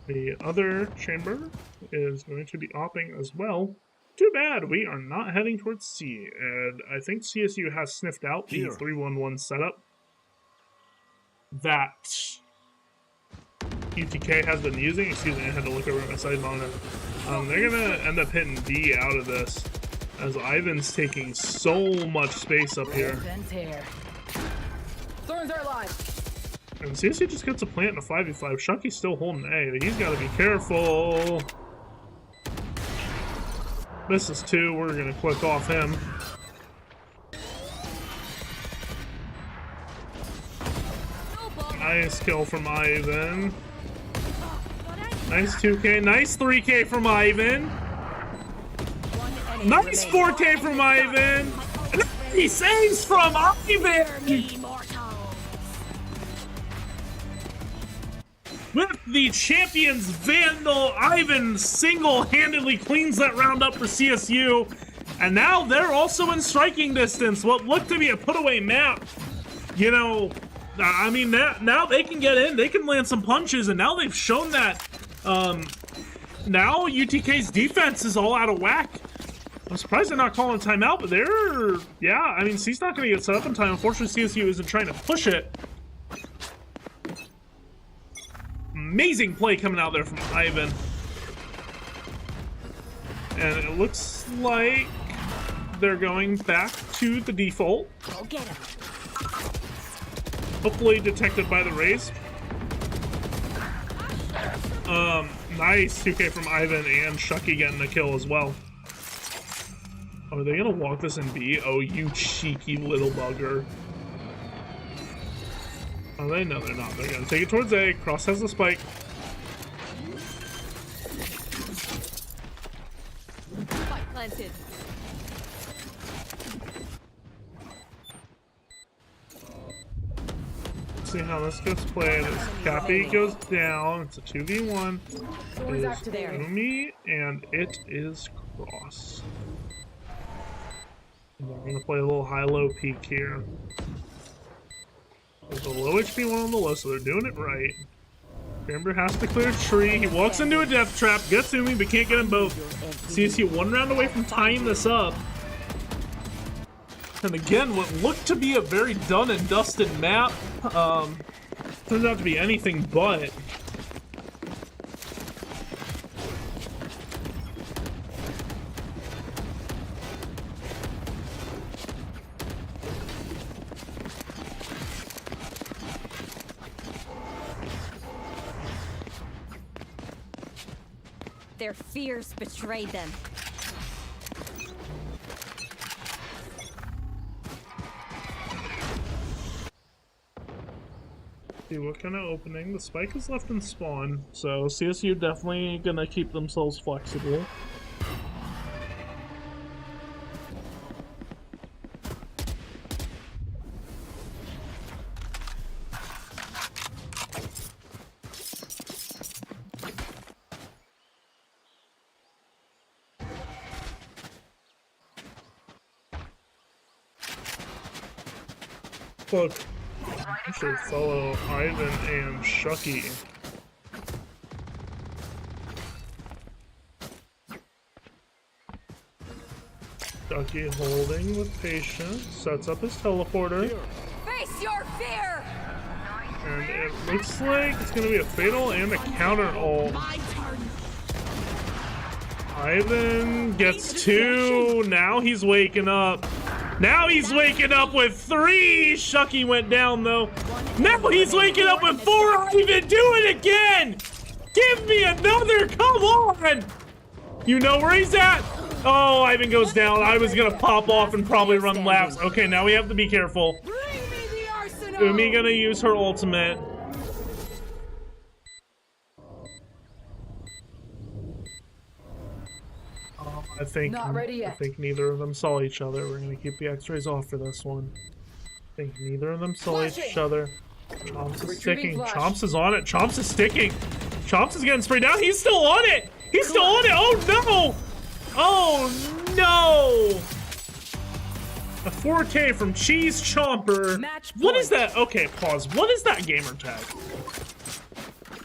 The other chamber is going to be opping as well. Too bad we are not heading towards C, and I think CSU has sniffed out the 3-1-1 setup that UTK has been using. Excuse me, I had to look over at my side monitor. They're gonna end up hitting D out of this, as Ivan's taking so much space up here. Thorns are alive. And CSU just gets a plant in a 5v5. Shucky's still holding A, but he's got to be careful. This is 2. We're going to click off him. Nice kill from Ivan. Nice 2K. Nice 3K from Ivan. Nice 4K from Ivan. Nice saves from Ivan. With the champions Vandal, Ivan single-handedly cleans that round up for CSU. And now they're also in striking distance. What looked to be a put-away map. You know, I mean, now they can get in. They can land some punches. And now they've shown that. Now UTK's defense is all out of whack. I'm surprised they're not calling timeout, but they're... Yeah, I mean, C's not going to get set up in time. Unfortunately, CSU isn't trying to push it. Amazing play coming out there from Ivan. And it looks like they're going back to the default. Go get him. Hopefully detected by the Rays. Nice 2K from Ivan and Shucky getting the kill as well. Are they gonna walk this in B? Oh, you cheeky little bugger. Oh, they? No, they're not. They're gonna take it towards A. Cross has the spike. Spike planted. Let's see how this gets played. As Cappy goes down, it's a 2v1. It is Umi, and it is Cross. And we're gonna play a little high-low peek here. There's a low HP one on the low, so they're doing it right. Chamber has to clear a tree. He walks into a death trap, gets Umi, but can't get them both. CSU 1 round away from tying this up. And again, what looked to be a very done and dusted map, turns out to be anything but. Their fears betrayed them. See what kind of opening. The spike is left in spawn, so CSU definitely gonna keep themselves flexible. Look, I should follow Ivan and Shucky. Shucky holding with patience, sets up his teleporter. Face your fear! And it looks like it's gonna be a fatal and a counter ult. Ivan gets 2, now he's waking up. Now he's waking up with 3! Shucky went down though. Now he's waking up with 4! Ivan, do it again! Give me another, come on! You know where he's at? Oh, Ivan goes down. I was gonna pop off and probably run laps. Okay, now we have to be careful. Umi gonna use her ultimate. I think neither of them saw each other. We're gonna keep the X-rays off for this one. I think neither of them saw each other. Chomps is sticking. Chomps is on it. Chomps is sticking. Chomps is getting sprayed down. He's still on it. He's still on it. Oh no! Oh no! A 4K from Cheese Chomper. What is that? Okay, pause. What is that gamer tag?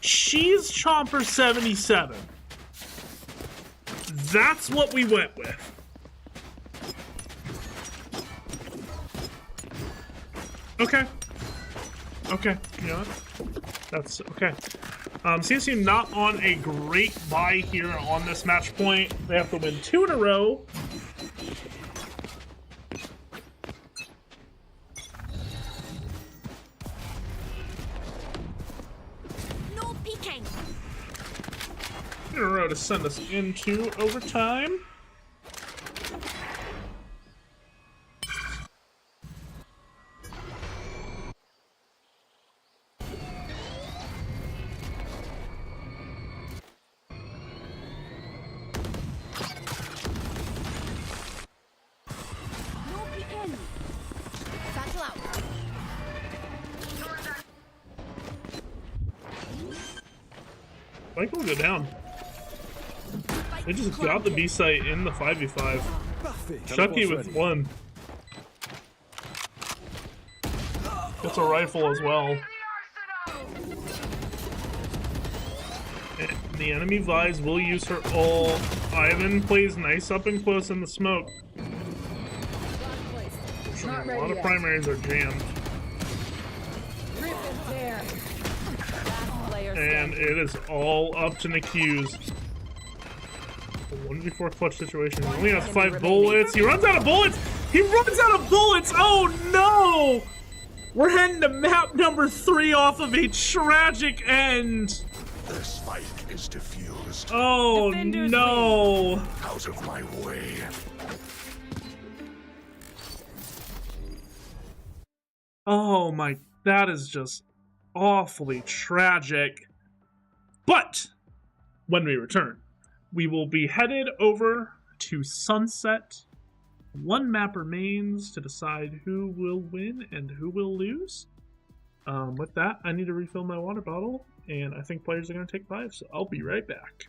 Cheese Chomper 77. That's what we went with. Okay. Okay, you know what? That's okay. CSU not on a great bye here on this match point. They have to win 2 in a row. No peeking. In a row to send us into overtime. No peeking. Satchel out. Mike will go down. They just got the B site in the 5v5. Chucky with 1. Gets a rifle as well. And the enemy Vise will use her ult. Ivan plays nice up and close in the smoke. A lot of primaries are jammed. And it is all up to NECC's. 1v4 clutch situation. He only has 5 bullets. He runs out of bullets! He runs out of bullets! Oh no! We're heading to map number 3 off of a tragic end. The spike is diffused. Oh no! Out of my way. Oh my, that is just awfully tragic. But when we return, we will be headed over to Sunset. 1 map remains to decide who will win and who will lose. With that, I need to refill my water bottle, and I think players are going to take 5, so I'll be right back.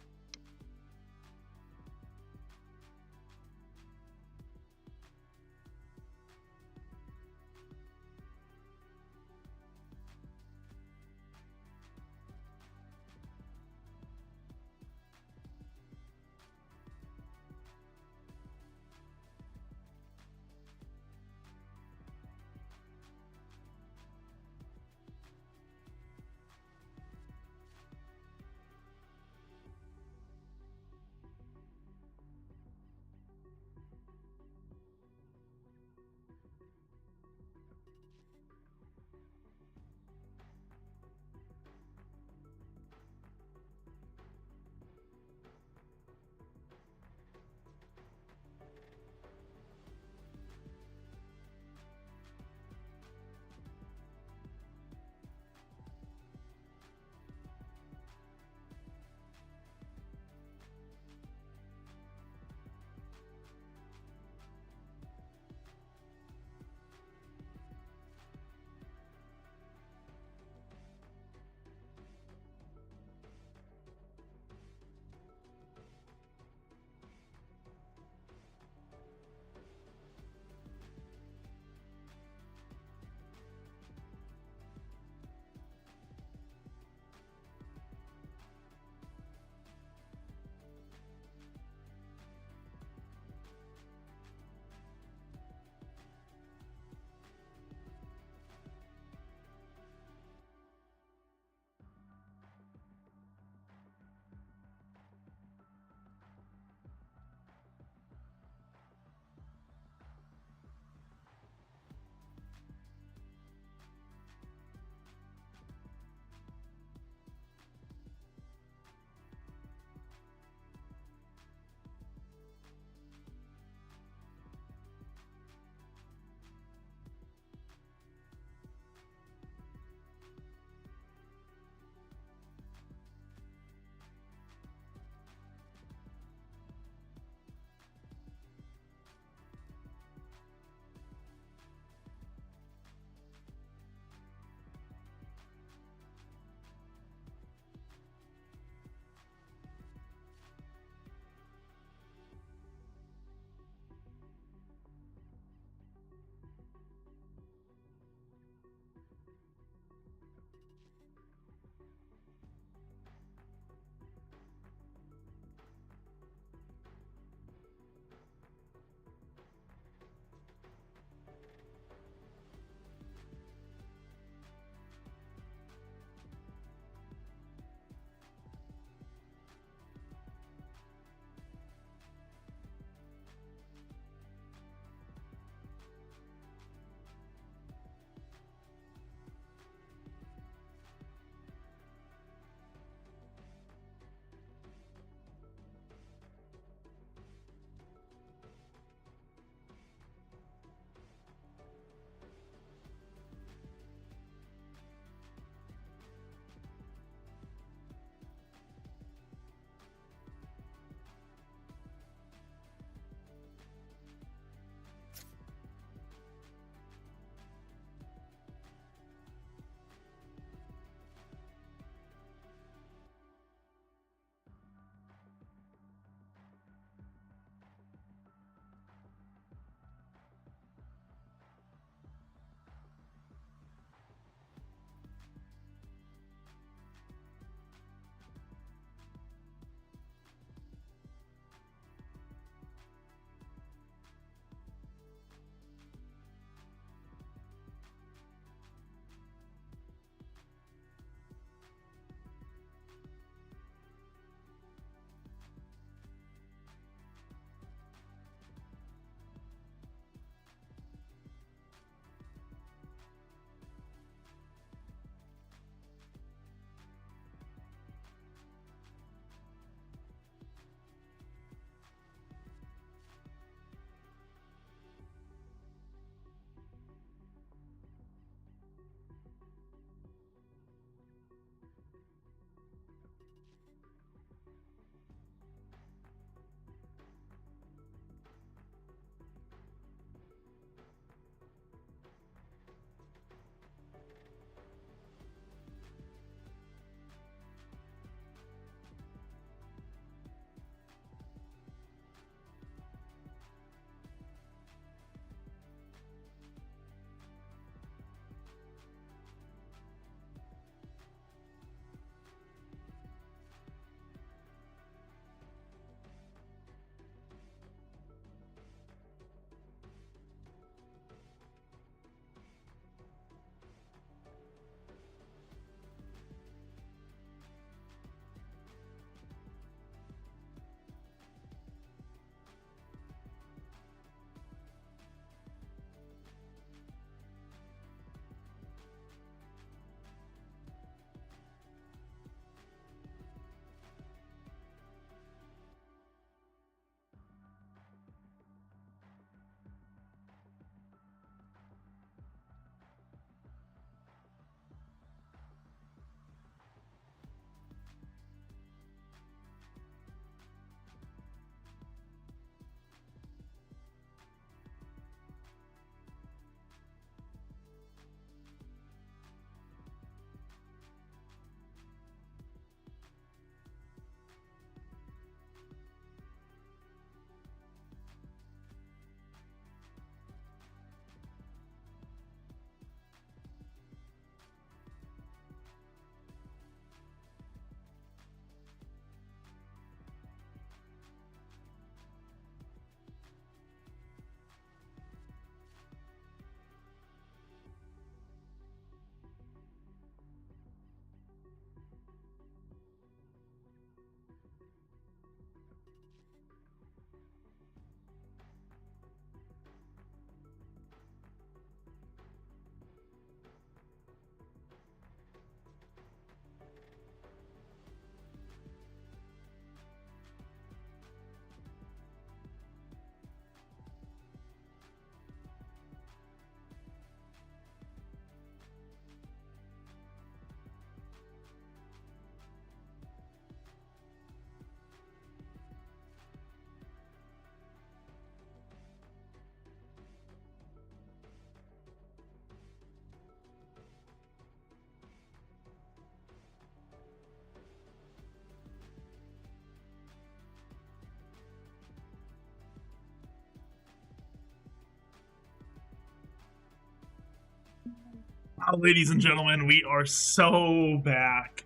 Ladies and gentlemen, we are so back.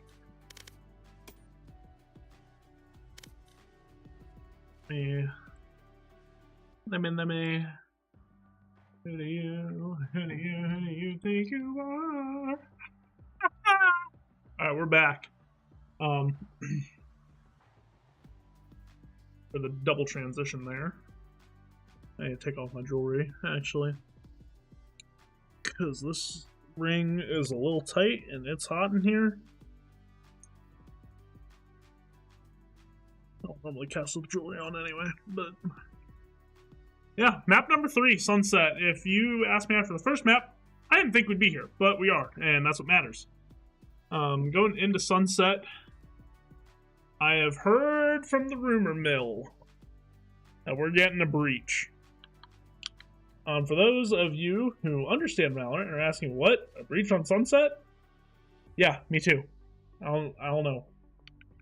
Let me. Who do you think you are? Alright, we're back. For the double transition there. I need to take off my jewelry, actually. Because this ring is a little tight and it's hot in here. I don't normally cast with jewelry on anyway, but yeah, map number 3, Sunset. If you asked me after the first map, I didn't think we'd be here, but we are, and that's what matters. Going into Sunset, I have heard from the rumor mill that we're getting a breach. For those of you who understand Valorant and are asking, what? A breach on Sunset? Yeah, me too. I don't know.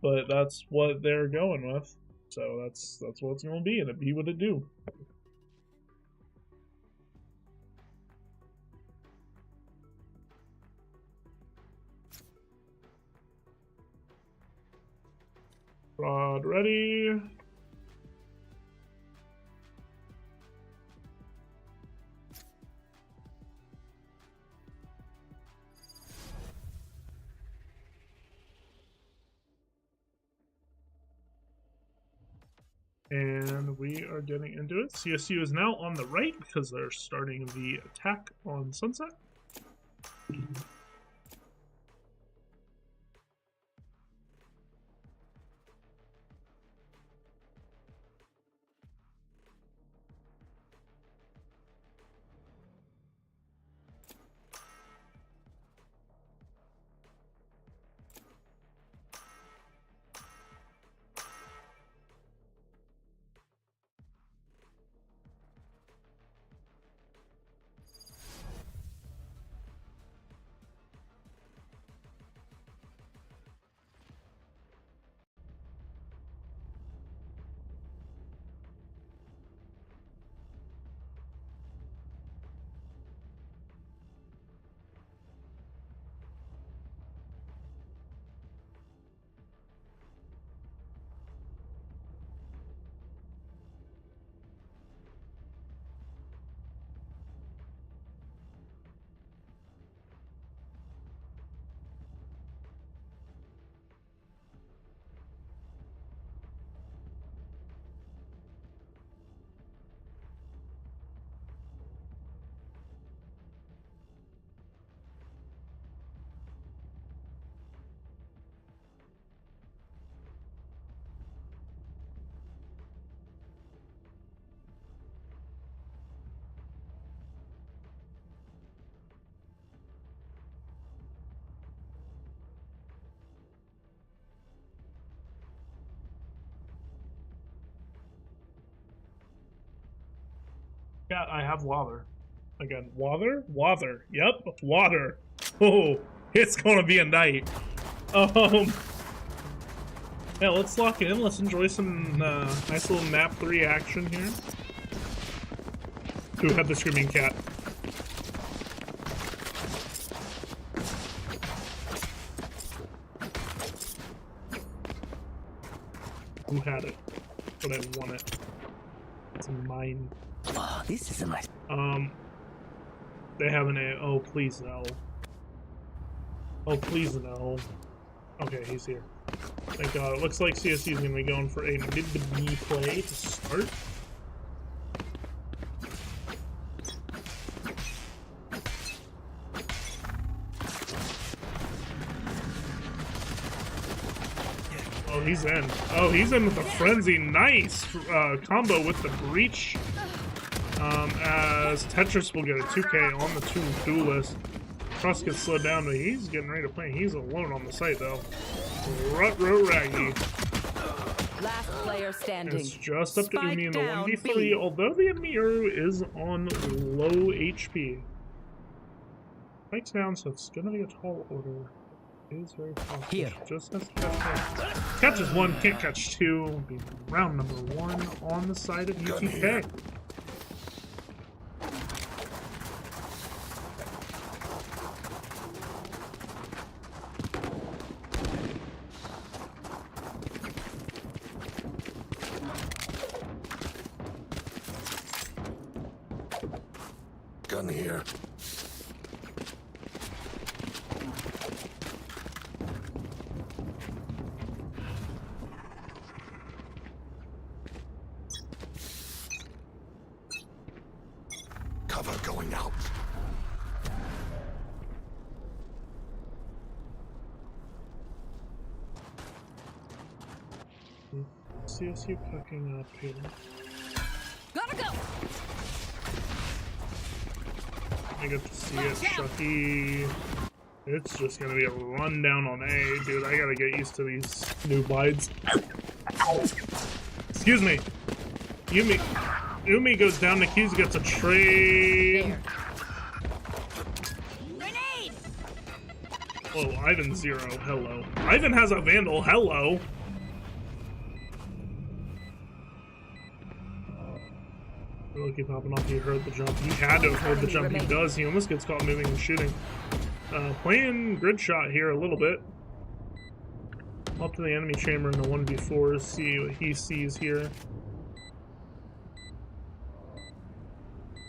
But that's what they're going with. So that's what it's going to be, and it be what it do. Rod ready. And we are getting into it. CSU is now on the right because they're starting the attack on Sunset. Yeah, I have water. Again, water? Water. Yep, water. Oh, it's gonna be a night. Yeah, let's lock in. Let's enjoy some nice little map 3 action here. Who had the screaming cat? Who had it? But I want it. It's mine. Oh, this is a nice. They have an A. Oh, please no. Oh, please no. Okay, he's here. Thank God. It looks like CSU is going to be going for a mid to B play to start. Oh, he's in. Oh, he's in with a frenzy. Nice combo with the breach. As Tetris will get a 2K on the Toon Duelist. Trust gets slowed down, but he's getting ready to play. He's alone on the site, though. Rut-row Raggy. Last player standing. It's just up to Spike Umi in the down 1v3, B. although the enemy hero is on low HP. Spike's down, so it's gonna be a tall order. It is very possible. Here. Just has to catch one. Catches one, can't catch two. Will be round number 1 on the side of UTK. Gun here. Cover going out. CSU cooking up here. Gotta go! I get to see it, Chucky. It's just gonna be a rundown on A, dude. I gotta get used to these new bites. Excuse me. Umi goes down, Nikki's gets a trade. There. Grenade! Oh, Ivan 0, hello. Ivan has a Vandal, hello. Look, popping off, he heard the jump. He had to have heard the jump, he does. He almost gets caught moving and shooting. Playing grid shot here a little bit. Up to the enemy chamber in the 1v4, see what he sees here.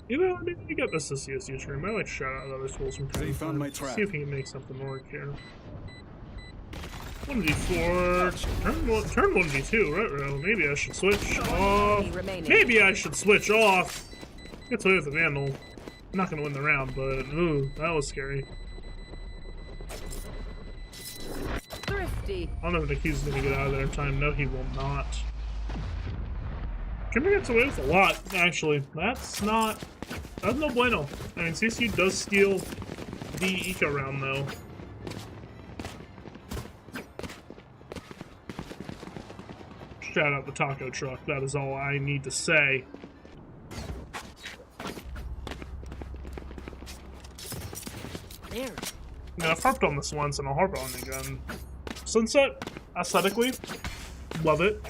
You know, I mean, you get this to CSU stream. I like to shout out other schools from time They to found time. my trap. See if he can make something work here. 1v4. Turn 1v2. Right, maybe I should switch off. Enemy remaining. Maybe I should switch off. Gets away with the Vandal. I'm not gonna win the round, but ooh, that was scary. Thrifty. I don't know if Nikki's gonna get out of there in time. No, he will not. Kimber gets away with a lot, actually. That's no bueno. I mean, CSU does steal the eco round, though. Shout out the taco truck. That is all I need to say. There. Yeah, I've harped on this once, and I'll harp on it again. Sunset, aesthetically, love it.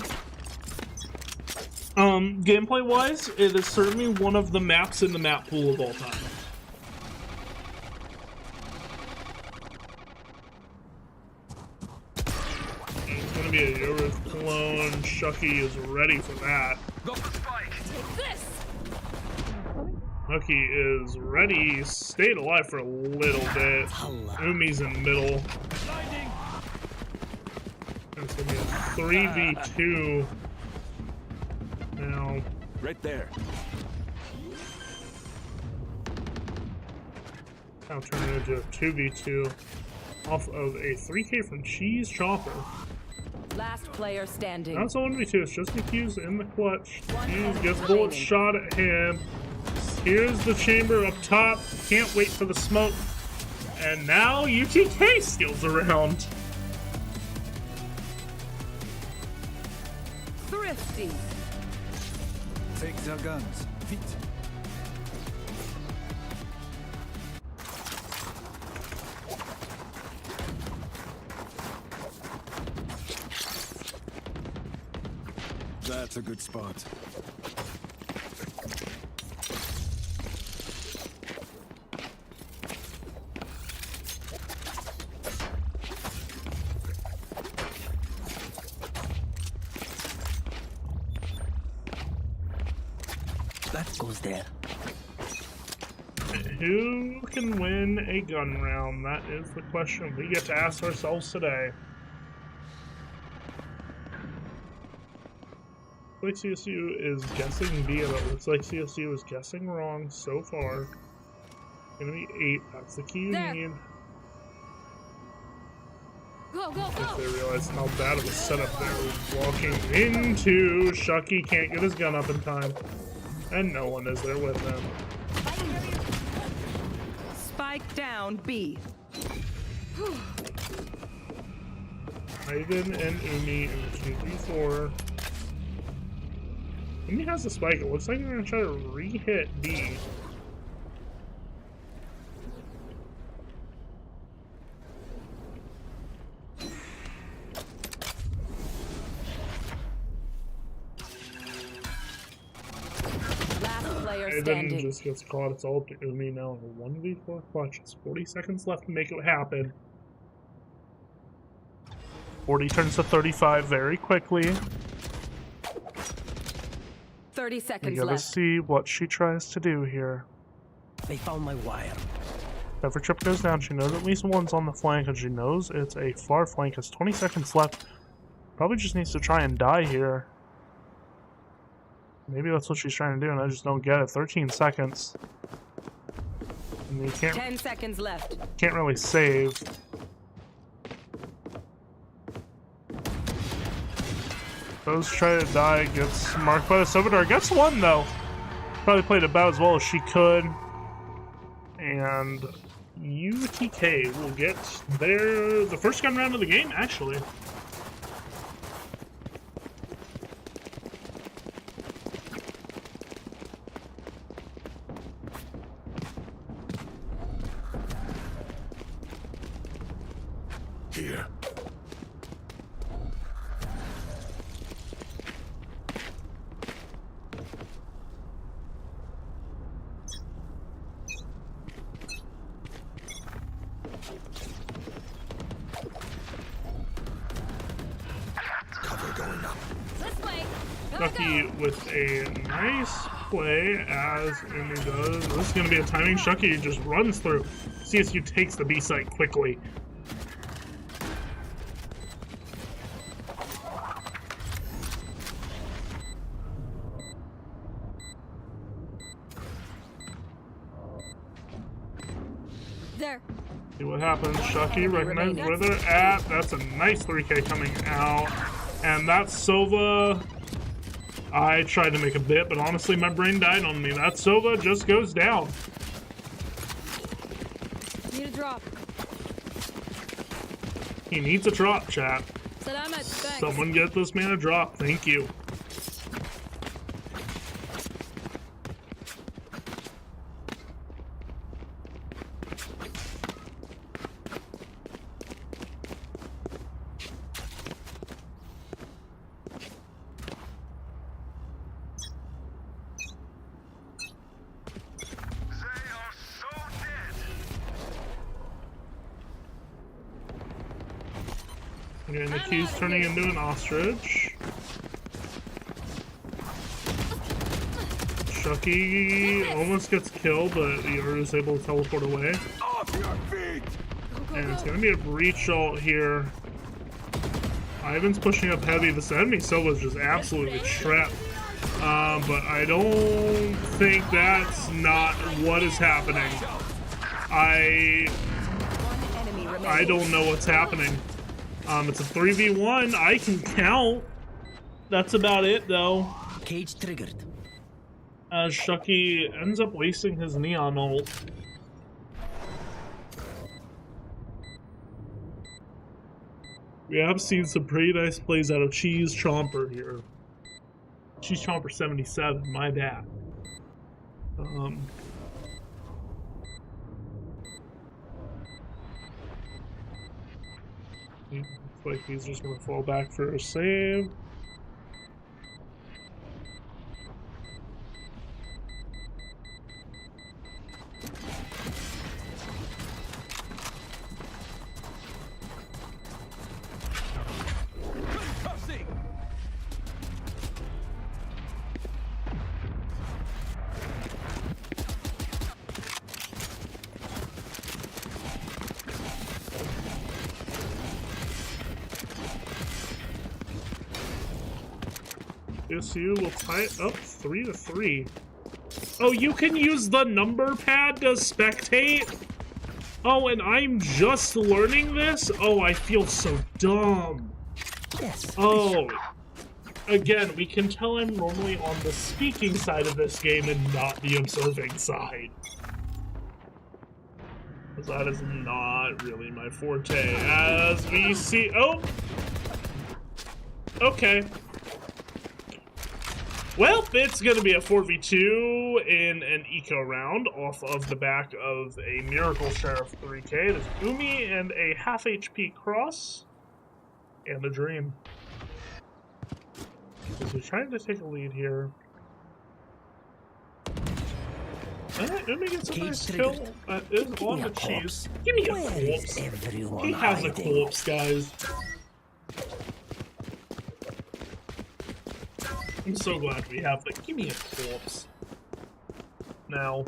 Gameplay-wise, it is certainly one of the maps in the map pool of all time. It's gonna be a Yoruth clone. Shucky is ready for that. Take this! Nucky is ready. Stayed alive for a little bit. Umi's in middle. It's gonna be a 3v2 now. Right there. Now turn it into a 2v2 off of a 3k from Cheese Chopper. Last player standing. Now it's a 1v2. It's just Nikki's in the clutch. Hughes gets bullet shot at him. Here's the chamber up top. Can't wait for the smoke. And now UTK steals around. Thrifty. Take their guns. Feet. That's a good spot. That goes there. Who can win a gun round? That is the question we get to ask ourselves today. Looks like CSU is guessing B, but it looks like CSU is guessing wrong so far. Gonna be 8. That's the key you There. need. Go, go, If go! they realize how bad of a setup they're walking into. Shucky can't get his gun up in time. And no one is there with him. Spike down B. Ivan and Umi in the 2v4. Umi has the spike. It looks like they're gonna try to re-hit B. Last player Ivan standing. just gets caught. It's all up to Umi now in a 1v4 clutch. It's 40 seconds left to make it happen. 40 turns to 35 very quickly. 30 We seconds gotta left. see what she tries to do here. They found my wire. If every trip goes down, she knows at least one's on the flank, and she knows it's a far flank. Has 20 seconds left. Probably just needs to try and die here. Maybe that's what she's trying to do, and I just don't get it. 13 seconds. And you 10 seconds left. Can't really save. Goes to try to die, gets marked by the Sovitar. Gets one, though. Probably played about as well as she could. And UTK will get the first gun round of the game, actually. Here. Cover going up. This way. Shucky with a nice play, as Umi does. This is going to be a timing. Shucky just runs through. CSU takes the B site quickly. There. See what happens. Shucky recognizes where they're at. That's a nice 3K coming out. And that's Sova. I tried to make a bit, but honestly, my brain died on me. That Sova just goes down. Need a drop. He needs a drop, chat. Salamat. Thanks. Someone get this man a drop. Thank you. Okay, Nikki's turning into an ostrich. Shucky almost gets killed, but Yor is able to teleport away. Off your feet! And it's gonna be a breach ult here. Ivan's pushing up heavy. This enemy Silva's just absolutely trapped. But I don't think that's not what is happening. I don't know what's happening. It's a 3v1. I can count. That's about it, though. Cage triggered. As Shucky ends up wasting his neon ult. We have seen some pretty nice plays out of Cheese Chomper here. Cheese Chomper 77, my bad. Looks like he's just gonna fall back for a save. CSU will tie it up 3-3. Oh, you can use the number pad to spectate? Oh, and I'm just learning this? Oh, I feel so dumb. Yes. Oh. Again, we can tell I'm normally on the speaking side of this game and not the observing side. Because that is not really my forte. As we see... Oh! Okay. Well, it's going to be a 4v2 in an eco round off of the back of a Miracle Sheriff 3K. There's Umi and a half HP Cross and a Dream. So we're trying to take a lead here. Umi gets a nice kill. Is on the cheese. Give me a corpse. He has a corpse, guys. I'm so glad we have that. Give me a corpse. Now,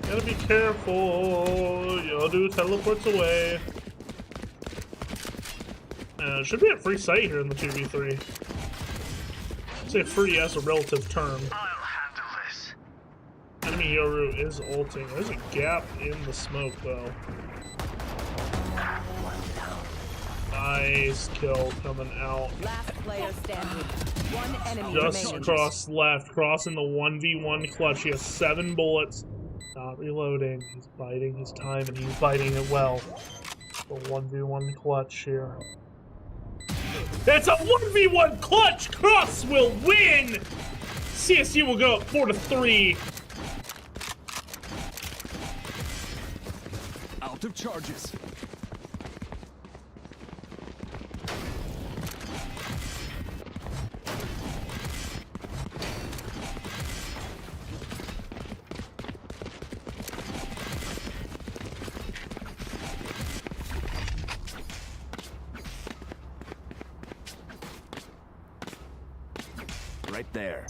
Gotta be careful. Yodu teleports away. Should be a free sight here in the 2v3. I'd say free as a relative term. I'll handle this. Enemy Yoru is ulting. There's a gap in the smoke though. Nice kill coming out. Last player standing. One enemy Just remaining. cross left, crossing the 1v1 clutch. He has 7 bullets. Not reloading. He's biding his time and he's biding it well. The 1v1 clutch here. It's a 1v1 clutch! Cross will win! CSU will go up 4-3. Out of charges. Right there.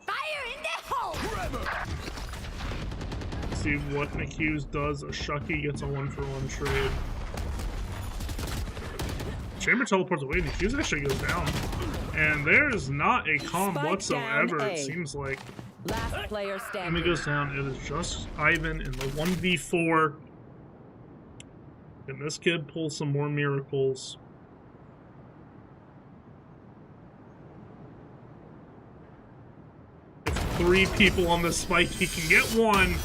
Fire in the hole! See what McHughes does. A Shucky gets a 1-for-1 trade. Chamber teleports away. McHughes actually goes down. And there's not a calm Spike whatsoever, down A. it seems like. Last player Enemy standing. goes down. It is just Ivan in the 1v4. Can this kid pull some more miracles? If 3 people on this spike, he can get 1.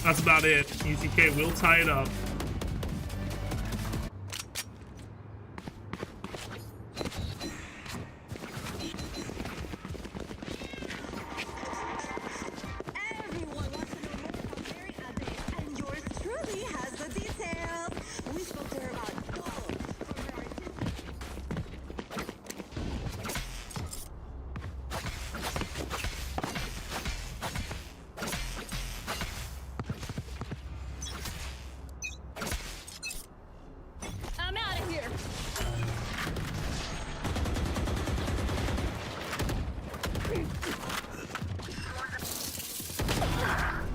That's about it. UTK will tie it up. Everyone wants to know more about Mary Abbott, and yours truly has the details. We spoke to her about gold from her artistic. I'm out of here.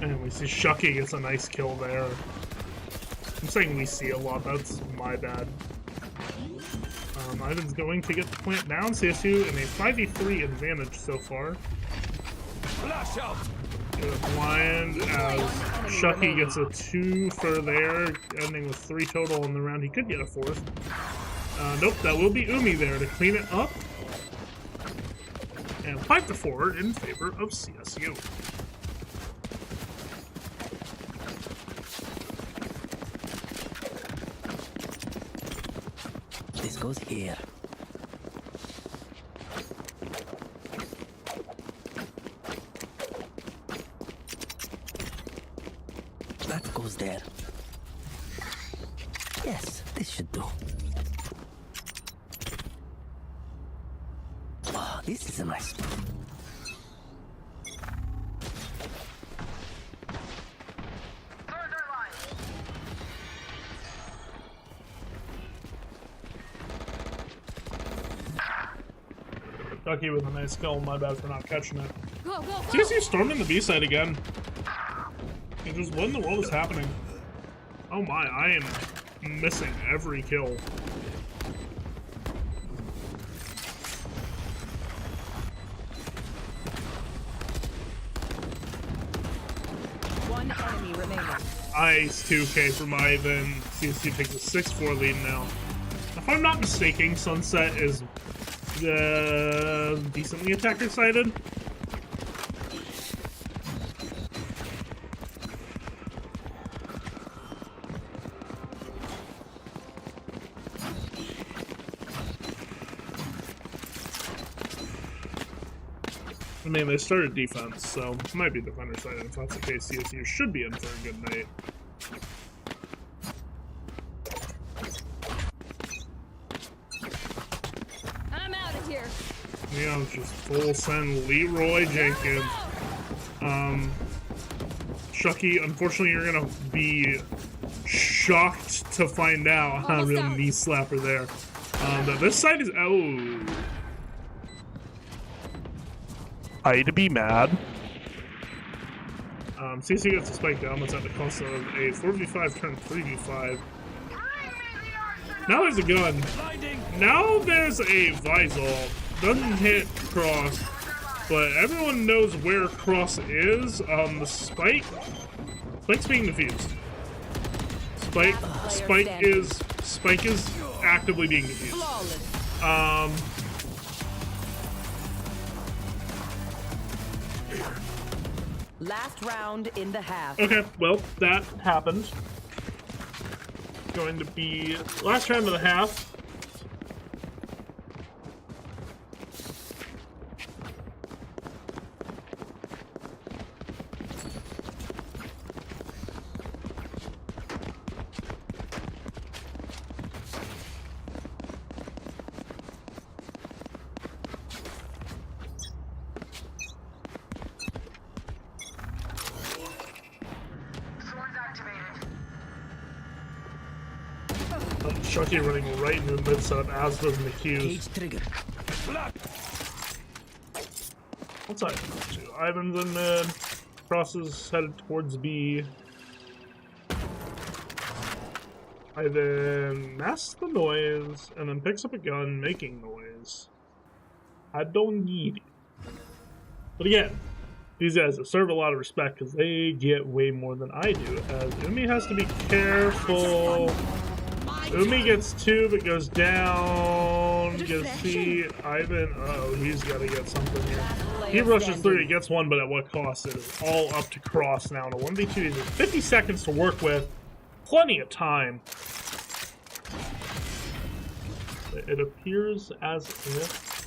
And we see Shucky gets a nice kill there. I'm saying we see a lot, that's my bad. Ivan's going to get the plant down. CSU in a 5v3 advantage so far. Flash out. Get a blind as Shucky gets a 2 for there, ending with 3 total in the round. He could get a 4th. Nope, that will be Umi there to clean it up. And 5-4 in favor of CSU. This goes here. That goes there. Yes, this should do. Ah, this is a nice spot. Shucky with a nice kill. My bad for not catching it. Go, go, go! CSU storming the B side again. And just what in the world is happening? Oh my, I am missing every kill. One enemy remaining. Nice 2K from Ivan. CSU takes a 6-4 lead now. If I'm not mistaken, Sunset is decently attacker sided. I mean, they started defense, so it might be defender side. If that's the case, CSU should be in for a good night. I'm out of here. Yeah, just full send Leroy Jenkins. Shucky, unfortunately, you're gonna be shocked to find out how real knee slapper there. That this side is I'd be mad. CSU gets a spike down. That's at the cost of a 4v5 turn 3v5. Now there's a gun. Now there's a Visol. Doesn't hit cross, but everyone knows where cross is. The spike's being defused. Spike is actively being defused. Last round in the half. Okay, well, that happened. Going to be last round of the half. Chucky running right into the mid setup, as does McHughes. What's Ivan up to? Ivan's in mid. Cross is headed towards B. Ivan masks the noise and then picks up a gun, making noise. I don't need it. But again, these guys deserve a lot of respect because they get way more than I do, as Umi has to be careful. Umi gets 2 but goes down. Gets C. Ivan, he's got to get something here. He rushes 3, he gets 1, but at what cost? It is all up to Cross now. In a 1v2, he's 50 seconds to work with. Plenty of time. It appears as if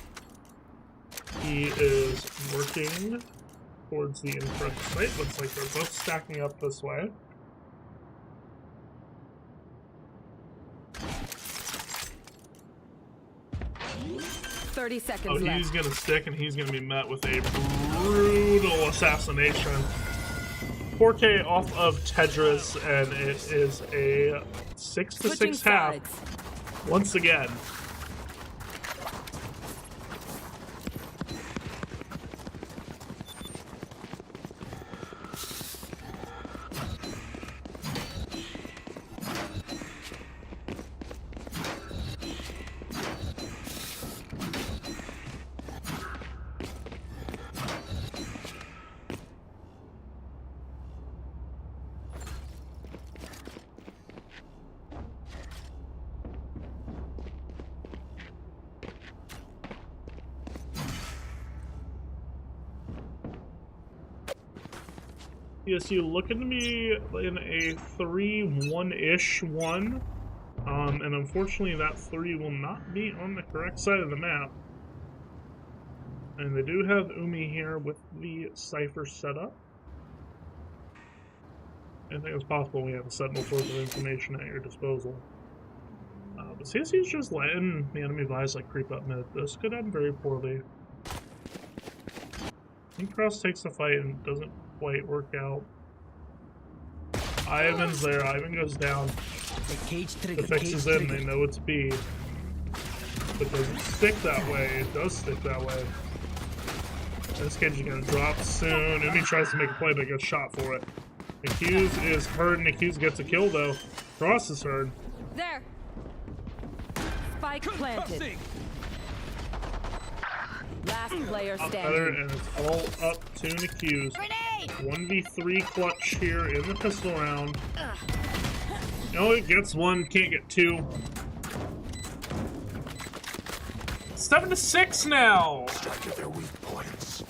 he is working towards the incorrect site. Looks like they're both stacking up this way. Thirty seconds left. He's gonna stick and he's gonna be met with a brutal assassination. 4K off of Tedris, and it is a 6-6 half. Once again. CSU looking to be in a 3-1-ish one. And unfortunately that 3 will not be on the correct side of the map. And they do have Umi here with the Cypher setup. Anything is possible when you have a set source of information at your disposal. But CSU is just letting the enemy Vice creep up mid. This could end very poorly. Cross takes the fight and doesn't quite work out. Ivan's there. Ivan goes down. The fix is in. They know it's B. But it doesn't stick that way. It does stick that way. This cage is going to drop soon. Umi tries to make a play, but gets shot for it. McHughes is hurt. McHughes gets a kill, though. Cross is hurt. There. Spike planted. Last player standing. And it's all up to McHughes. 1v3 clutch here in the pistol round. Oh, it gets 1, can't get 2. 7-6 now. Strike at their weak points.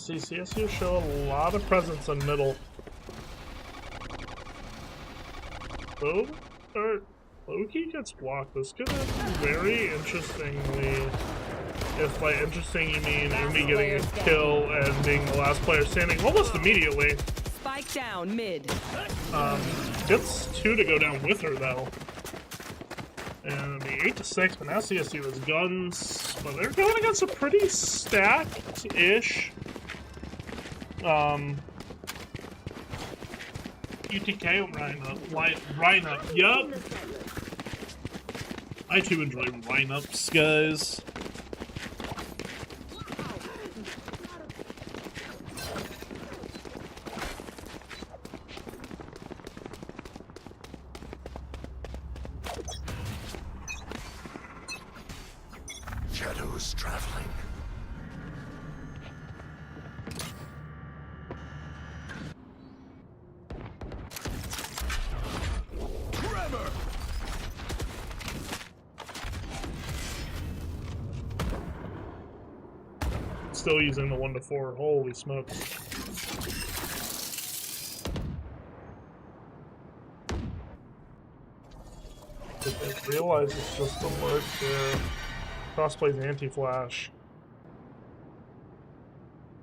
CSU show a lot of presence in middle. Boom? Or Loki gets blocked. This could end very interestingly. If by interesting you mean Umi getting a kill and being the last player standing almost immediately. Spike down mid. Gets 2 to go down with her though. And it'll be 8-6, but now CSU has guns. But they're going against a pretty stacked-ish UTK lineup. Yup. I too enjoy lineups, guys. Shadows traveling. Still using the 1-4. Holy smokes. I realize it's just the lurk there. Crossplay's anti-flash.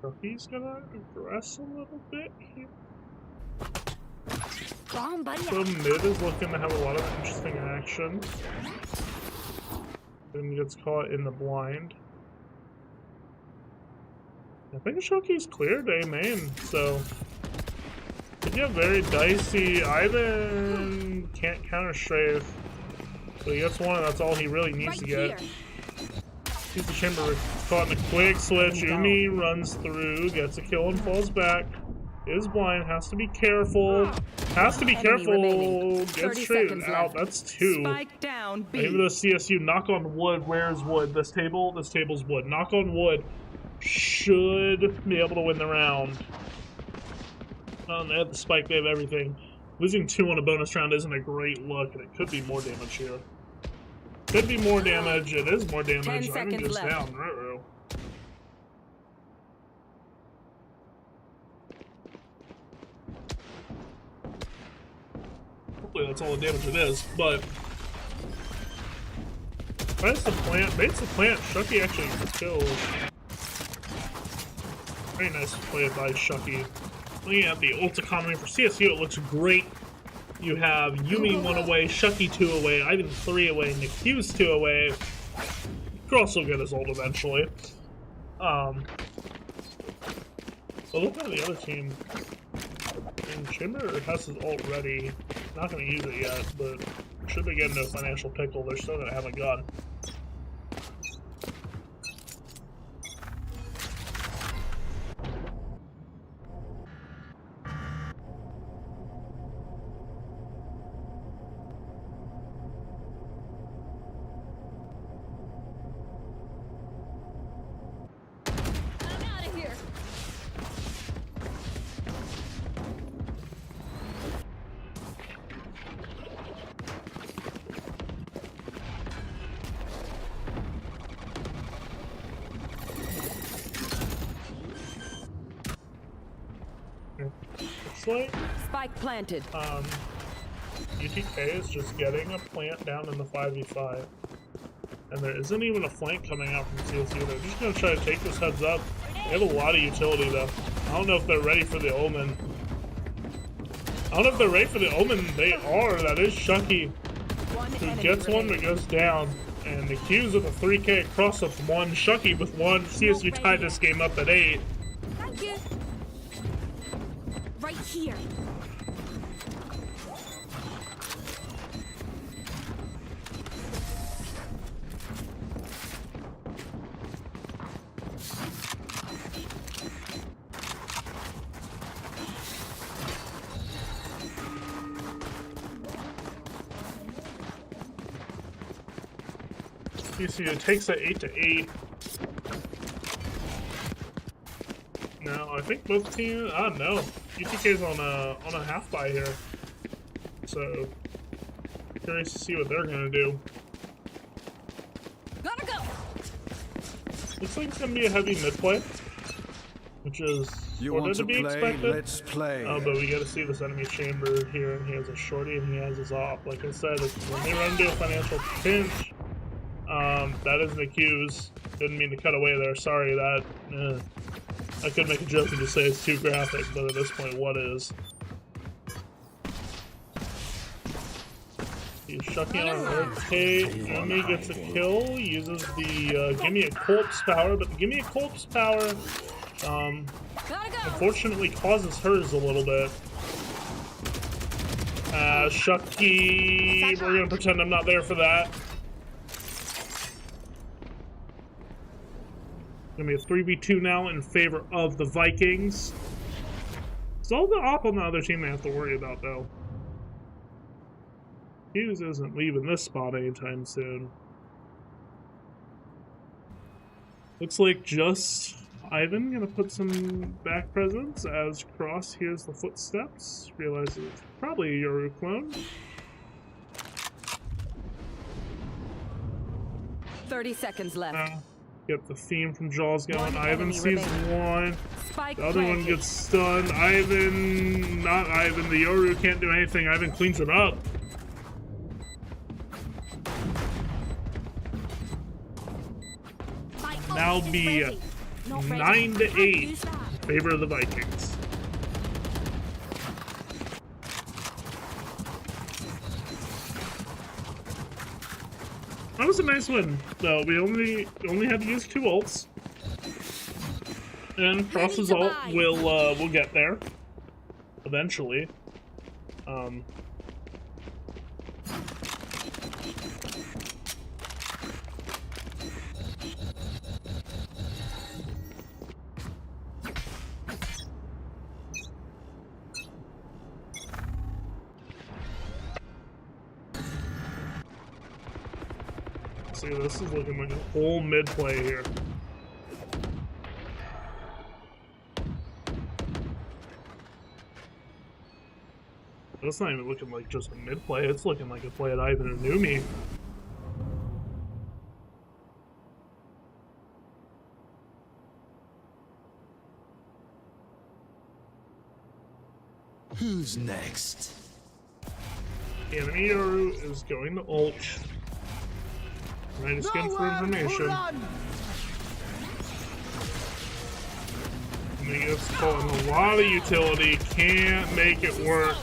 So he's gonna aggress a little bit here. So mid is looking to have a lot of interesting action. Then gets caught in the blind. I think Shoki's cleared A main, so could get very dicey. Ivan can't counter strafe, so he gets one, and that's all he really needs to get. He's the chamber caught in a quick switch. Umi runs through, gets a kill, and falls back. Is blind, has to be careful. Has to be careful. Gets traded out. That's 2. Spike down B. Maybe the CSU. Knock on wood. Where's wood? This table's wood. Knock on wood. Should be able to win the round. They have the spike, they have everything. Losing 2 on a bonus round isn't a great look, and it could be more damage here. Could be more damage. It is more damage. 10 seconds goes left. down. Ruh-roh. Hopefully that's all the damage it is, but baits the plant. Shucky actually kills. Very nice play by Shucky. Looking at the ult economy for CSU, it looks great. You have Yumi 1 away, Shucky 2 away, Ivan 3 away, NECC 2 away. Cross will get his ult eventually. But look at the other team. And Chimber has his ult ready. Not going to use it yet, but should they get into a financial pickle, they're still going to have a gun. Looks like Spike planted. UTK is just getting a plant down in the 5v5. And there isn't even a flank coming out from CSU. They're just going to try to take this heads up. They have a lot of utility though. I don't know if they're ready for the Omen. They are. That is Shucky, who gets one that goes down. And the Q's with a 3K across with 1. Shucky with 1. CSU tied this game up at 8. Thank you. Right here. CSU takes it 8-8. No, I think both teams. I don't know. UTK's on a half buy here, so curious to see what they're gonna do. Gotta go. Looks like it's gonna be a heavy mid play, which is You Sort want of to to be play? expected. Let's play. But we gotta see this enemy chamber here, and he has a shorty and he has his op. Like I said, when they run into a financial pinch, that is the cues. Didn't mean to cut away there. Sorry, I could make a joke and just say it's too graphic, but at this point, what is? He's shucking on rotate. Enemy gets a kill, uses the Gimme a Corpse power, but the Gimme a Corpse power, unfortunately causes hers a little bit. Shucky, we're gonna pretend I'm not there for that. Gonna be a 3v2 now in favor of the Vikings. It's all the op on the other team they have to worry about, though. Hughes isn't leaving this spot anytime soon. Looks like just Ivan gonna put some back presence as Cross hears the footsteps, realizes it's probably your clone. 30 seconds left. Get the theme from Jaws going. One Ivan enemy sees remaining. one. Spike The other one planted. gets stunned. Not Ivan. The Yoru can't do anything. Ivan cleans it up. Now be 9-8 in favor of the Vikings. That was a nice win, though. We only had to use 2 ults, and Cross's ult will get there eventually. See, this is looking like a whole mid play here. But it's not even looking like just a mid play, it's looking like a play at Ivan and Numi. Who's next? The enemy Yoru is going to ult. Right, it's good for information. And he gets pulling a lot of utility, can't make it work.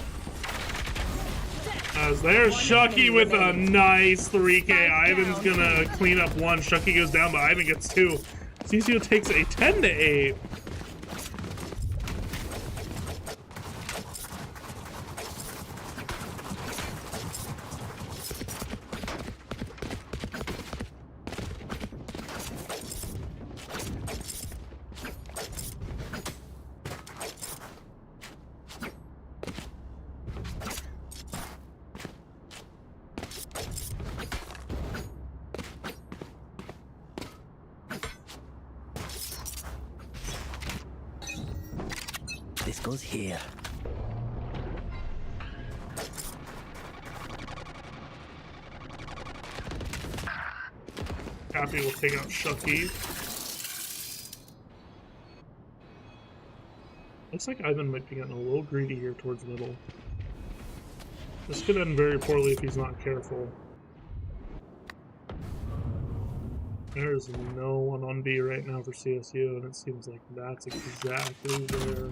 As there's Shucky with a nice 3K. Ivan's gonna clean up 1. Shucky goes down, but Ivan gets 2. CSU takes a 10-8. This goes here. Happy will take out Shucky. Looks like Ivan might be getting a little greedy here towards middle. This could end very poorly if he's not careful. There's no one on B right now for CSU, and it seems like that's exactly where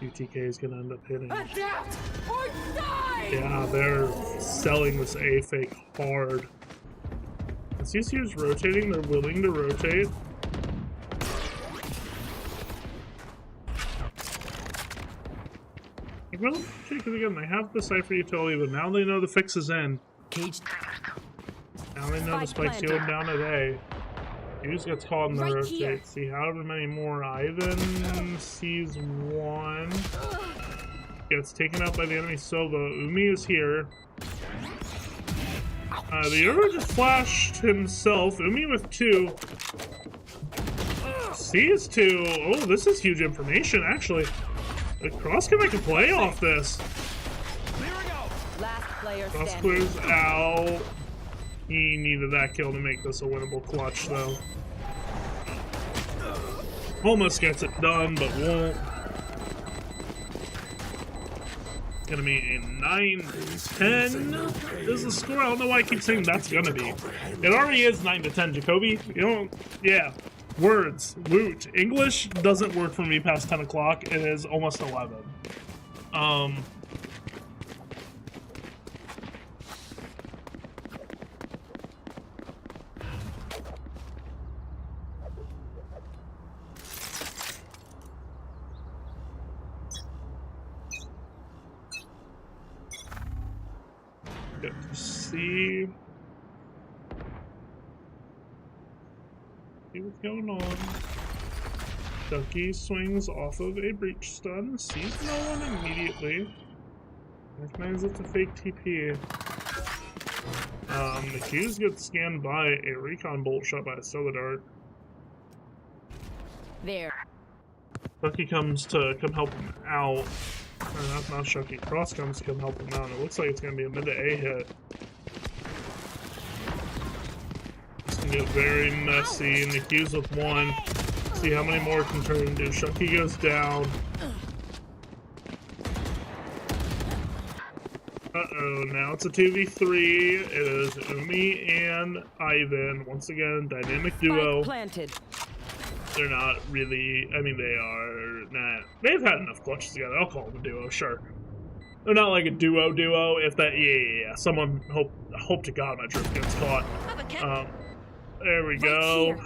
UTK is going to end up hitting. Adapt or die! Yeah, they're selling this A fake hard. And CSU is rotating, they're willing to rotate. Well, because again, they have the Cypher utility, but now they know the fix is in. Cage. Now they know the spike's going down at A. Hughes gets caught in the Right rotate. here. See however many more. Ivan sees 1. Gets taken out by the enemy Silva. Umi is here. The Yoru just flashed himself. Umi with 2. C is 2. Oh, this is huge information, actually. The Cross can make a play off this. Last player Cross standing. clears out. He needed that kill to make this a winnable clutch, though. Almost gets it done, but won't. Gonna be a 9-10 is the score. I don't know why I keep saying that's gonna be. It already is 9-10, Jacoby. You know, yeah. Words, loot. English doesn't work for me past 10 o'clock. It is almost 11. Get to see what's going on. Ducky swings off of a breach stun, sees no one immediately. Recognizes it's a fake TP. The Q's get scanned by a recon bolt shot by a solar dart. There. Ducky comes to come help him out. Not Shucky. Cross comes to come help him out. It looks like it's going to be a mid to A hit. It's going to get very messy. And the Q's with one. See how many more can turn into. Shucky goes down. Uh-oh, now it's a 2v3. It is Umi and Ivan. Once again, dynamic duo. Planted. They're not really, I mean, they are, nah. They've had enough clutches together. I'll call them a duo, sure. They're not like a duo, if that, yeah. Someone, hope to God my drip gets caught. There we go.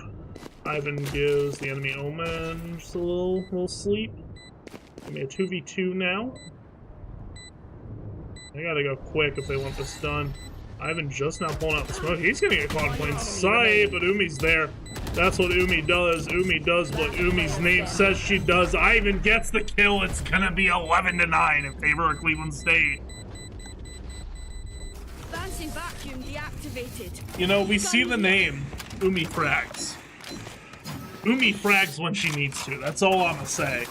Ivan gives the enemy Omen just a little sleep. Give me a 2v2 now. They gotta go quick if they want this done. Ivan just now pulling out the smoke. He's gonna get caught in plain sight, but Umi's there. That's what Umi does. Umi does what Umi's name says she does. Ivan gets the kill. It's gonna be 11-9 in favor of Cleveland State. Bouncing vacuum deactivated. You know, we see the name. Umi frags. Umi frags when she needs to. That's all I'm gonna say.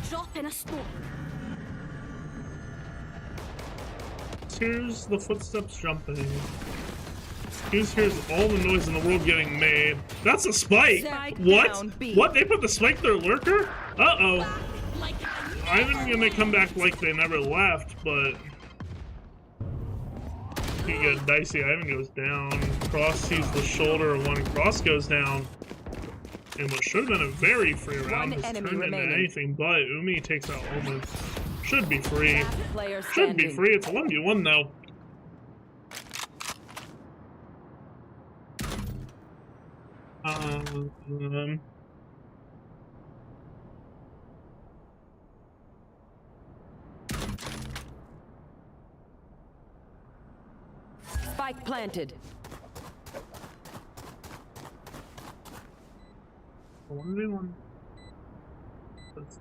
Drop in a storm. Here's the footsteps jumping. Here's all the noise in the world getting made. That's a spike! What? What? They put the spike there, lurker? Uh-oh. Ivan's gonna come back like they never left, but... You get dicey. Ivan goes down. Cross sees the shoulder of one. Cross goes down. And what should have been a very free round has turned into anything but. Umi takes out Omen. Should be free. Should be free. It's a 1v1 though. Spike planted. 1v1. Looks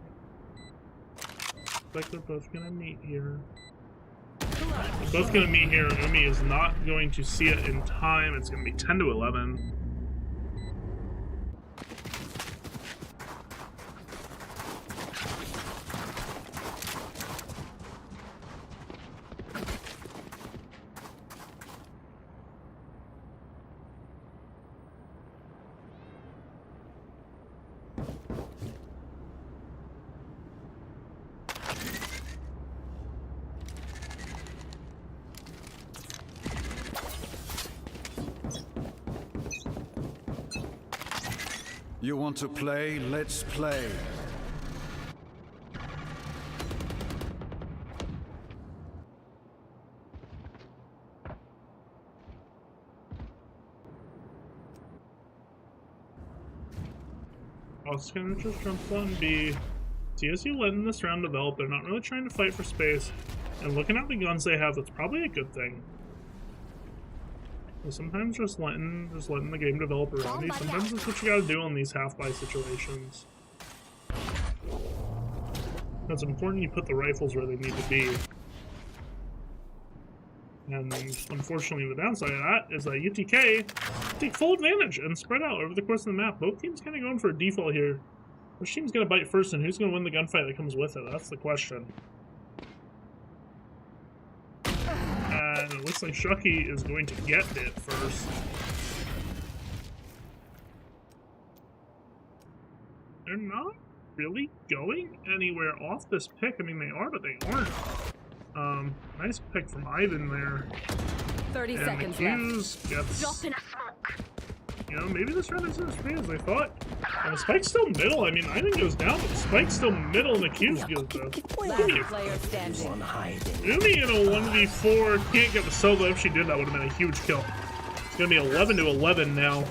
like they're both gonna meet here. They're both gonna meet here. Umi is not going to see it in time. It's gonna be 10-11. You want to play? Let's play. Also gonna just jump on B. CSU letting this round develop. They're not really trying to fight for space. And looking at the guns they have, that's probably a good thing. So sometimes just letting the game develop around you. Sometimes that's what you gotta do in these half-buy situations. It's important you put the rifles where they need to be. And unfortunately, the downside of that is that UTK take full advantage and spread out over the course of the map. Both teams kind of going for a default here. Which team's going to bite first, and who's going to win the gunfight that comes with it? That's the question. And it looks like Shucky is going to get it first. They're not really going anywhere off this pick. I mean, they are, but they aren't. Nice pick from Ivan there. 30 and seconds McHughes left. gets, you know, maybe this round isn't as free as they thought. And the spike's still middle. I mean, Ivan goes down, but the spike's still middle, and McHughes goes down. Last player standing. One hiding. Umi in a 1v4 can't get the solo. If she did, that would have been a huge kill. It's gonna be 11 to 11 now.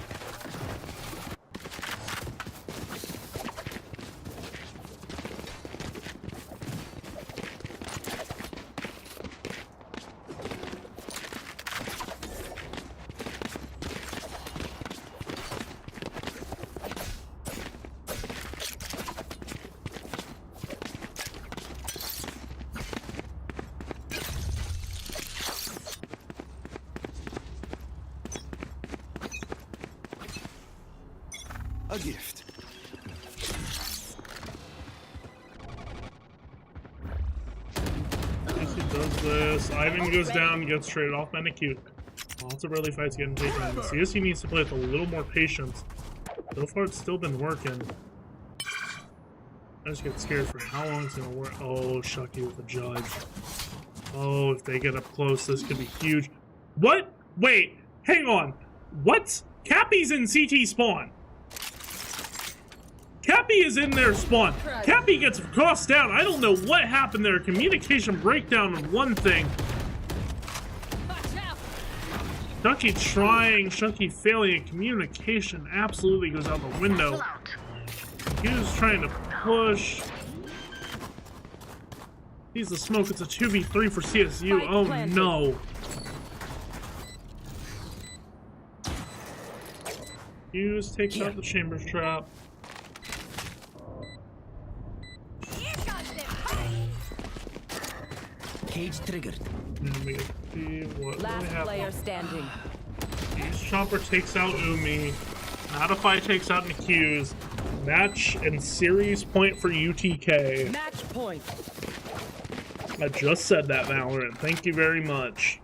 A gift. Casey does this. Ivan goes down, gets traded off by NECC. Lots of early fights getting taken. The CSU needs to play with a little more patience. So far, it's still been working. I just get scared for how long it's gonna work. Oh, Shucky with the judge. Oh, if they get up close, this could be huge. What? Wait, hang on. What? Cappy's in CT spawn. Cappy is in their spawn. Cappy gets crossed down. I don't know what happened there. Communication breakdown on one thing. Shucky trying, Shucky failing, and communication absolutely goes out the window. He was trying to push. He's the smoke. It's a 2v3 for CSU. Spike Oh planted. no. Hughes takes out the Chambers trap. Cage triggered. And we see what Last really happened. player standing. Hughes Chopper takes out Umi. Modify takes out McHughes. Match and series point for UTK. Match point. I just said that, Valorant. Thank you very much.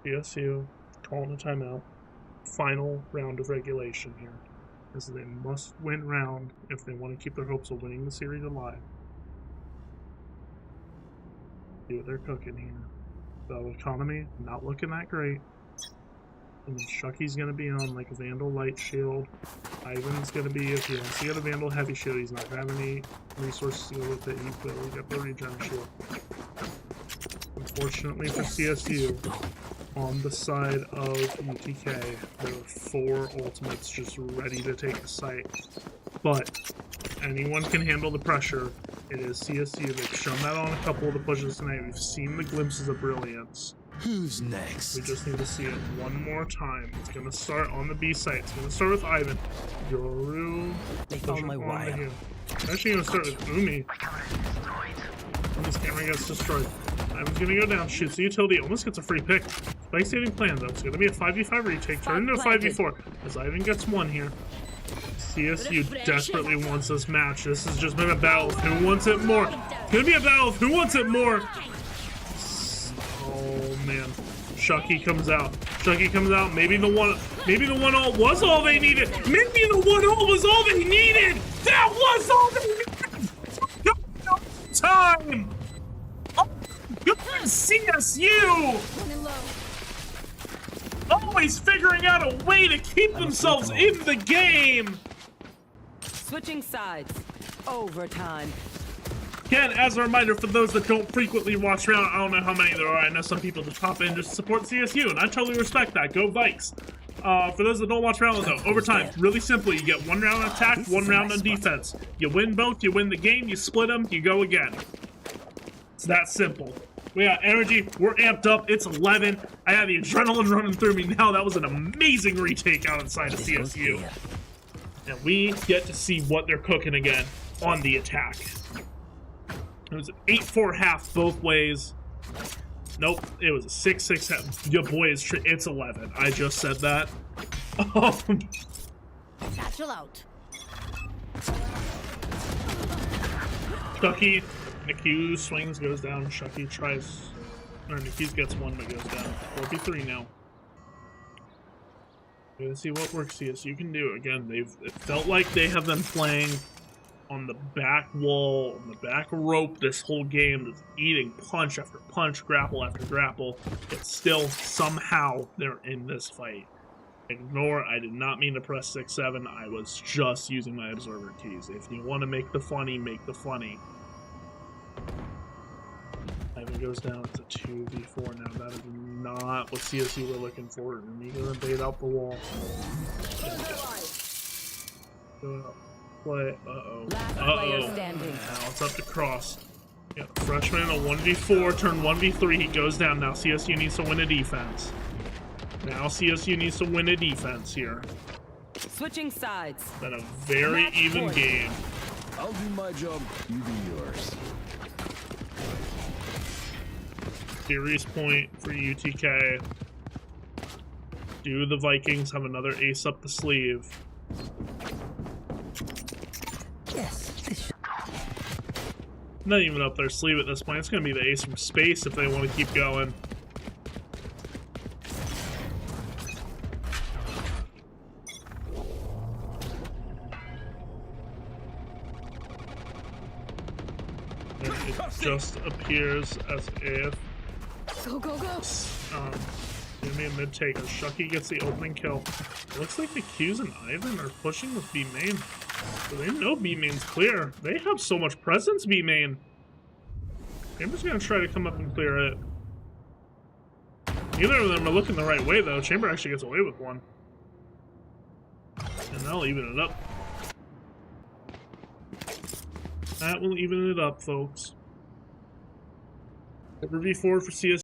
CSU calling a timeout. Final round of regulation here. This is a must-win round if they want to keep their hopes of winning the series alive. See what they're cooking here. The economy not looking that great. And then Shucky's gonna be on like a Vandal Light Shield. Ivan's gonna be, if he wants to get a Vandal Heavy Shield, he's not gonna have any resources to go with it. He will get the Regen Shield. Unfortunately for CSU, on the side of UTK, there are 4 ultimates just ready to take the site. But anyone can handle the pressure. It is CSU. They've shown that on a couple of the pushes tonight. We've seen the glimpses of brilliance. Who's next? We just need to see it one more time. It's going to start on the B site. It's going to start with Ivan. Yoru. They found my wire. It's actually going to start with Umi. Umi's camera gets destroyed. Ivan's going to go down, shoots the utility, almost gets a free pick. Spike saving plan though. It's going to be a 5v5 retake, turn into a 5v4 as Ivan gets one here. CSU desperately wants this match. This has just been a battle of who wants it more. It's going to be a battle of who wants it more. Oh man. Shucky comes out. Shucky comes out. Maybe the one ult was all they needed. Maybe the one ult was all they needed. That was all they needed. Time. Oh, goodness. CSU! Running low. Always figuring out a way to keep themselves in the game! Switching sides. Overtime. Again, as a reminder for those that don't frequently watch around, I don't know how many there are. I know some people just pop in just to support CSU, and I totally respect that. Go Vikes. For those that don't watch around though, overtime, really simple. You get 1 round on attack, 1 round on defense. You win both, you win the game, you split them, you go again. It's that simple. We got energy, we're amped up, it's 11. I have the adrenaline running through me now. That was an amazing retake out inside of CSU. And we get to see what they're cooking again on the attack. It was an 8-4 half both ways. Nope, it was a 6-6 half. Your boy is it's 11. I just said that. Satchel out. Shucky, NECC swings, goes down. Shucky tries. Or NECC gets 1 but goes down. 4v3 now. Let's see what works CSU can do. Again, it felt like they have been playing on the back wall, on the back rope this whole game, just eating punch after punch, grapple after grapple, but still, somehow, they're in this fight. Ignore, I did not mean to press 6-7, I was just using my observer keys. If you want to make the funny, make the funny. Ivan goes down to 2v4 now. That is not what CSU were looking for. And he's gonna bait out the wall. Go up. Play. Uh-oh. Now it's up to Cross. Yeah, freshman, a 1v4, turn 1v3. He goes down. Now CSU needs to win a defense. Now CSU needs to win a defense here. Switching sides. Been a very Match even point. game. I'll do my job, you do yours. Series point for UTK. Do the Vikings have another ace up the sleeve? Yes. Not even up their sleeve at this point. It's going to be the ace from space if they want to keep going. And it just appears as if Go, go, go. give me a mid taker. Shucky gets the opening kill. Looks like the Q's and Ivan are pushing with B main. So they know B main's clear. They have so much presence, B main. Chamber's gonna try to come up and clear it. Neither of them are looking the right way though. Chamber actually gets away with one. And they'll even it up. That will even it up, folks. 4v4 for CS.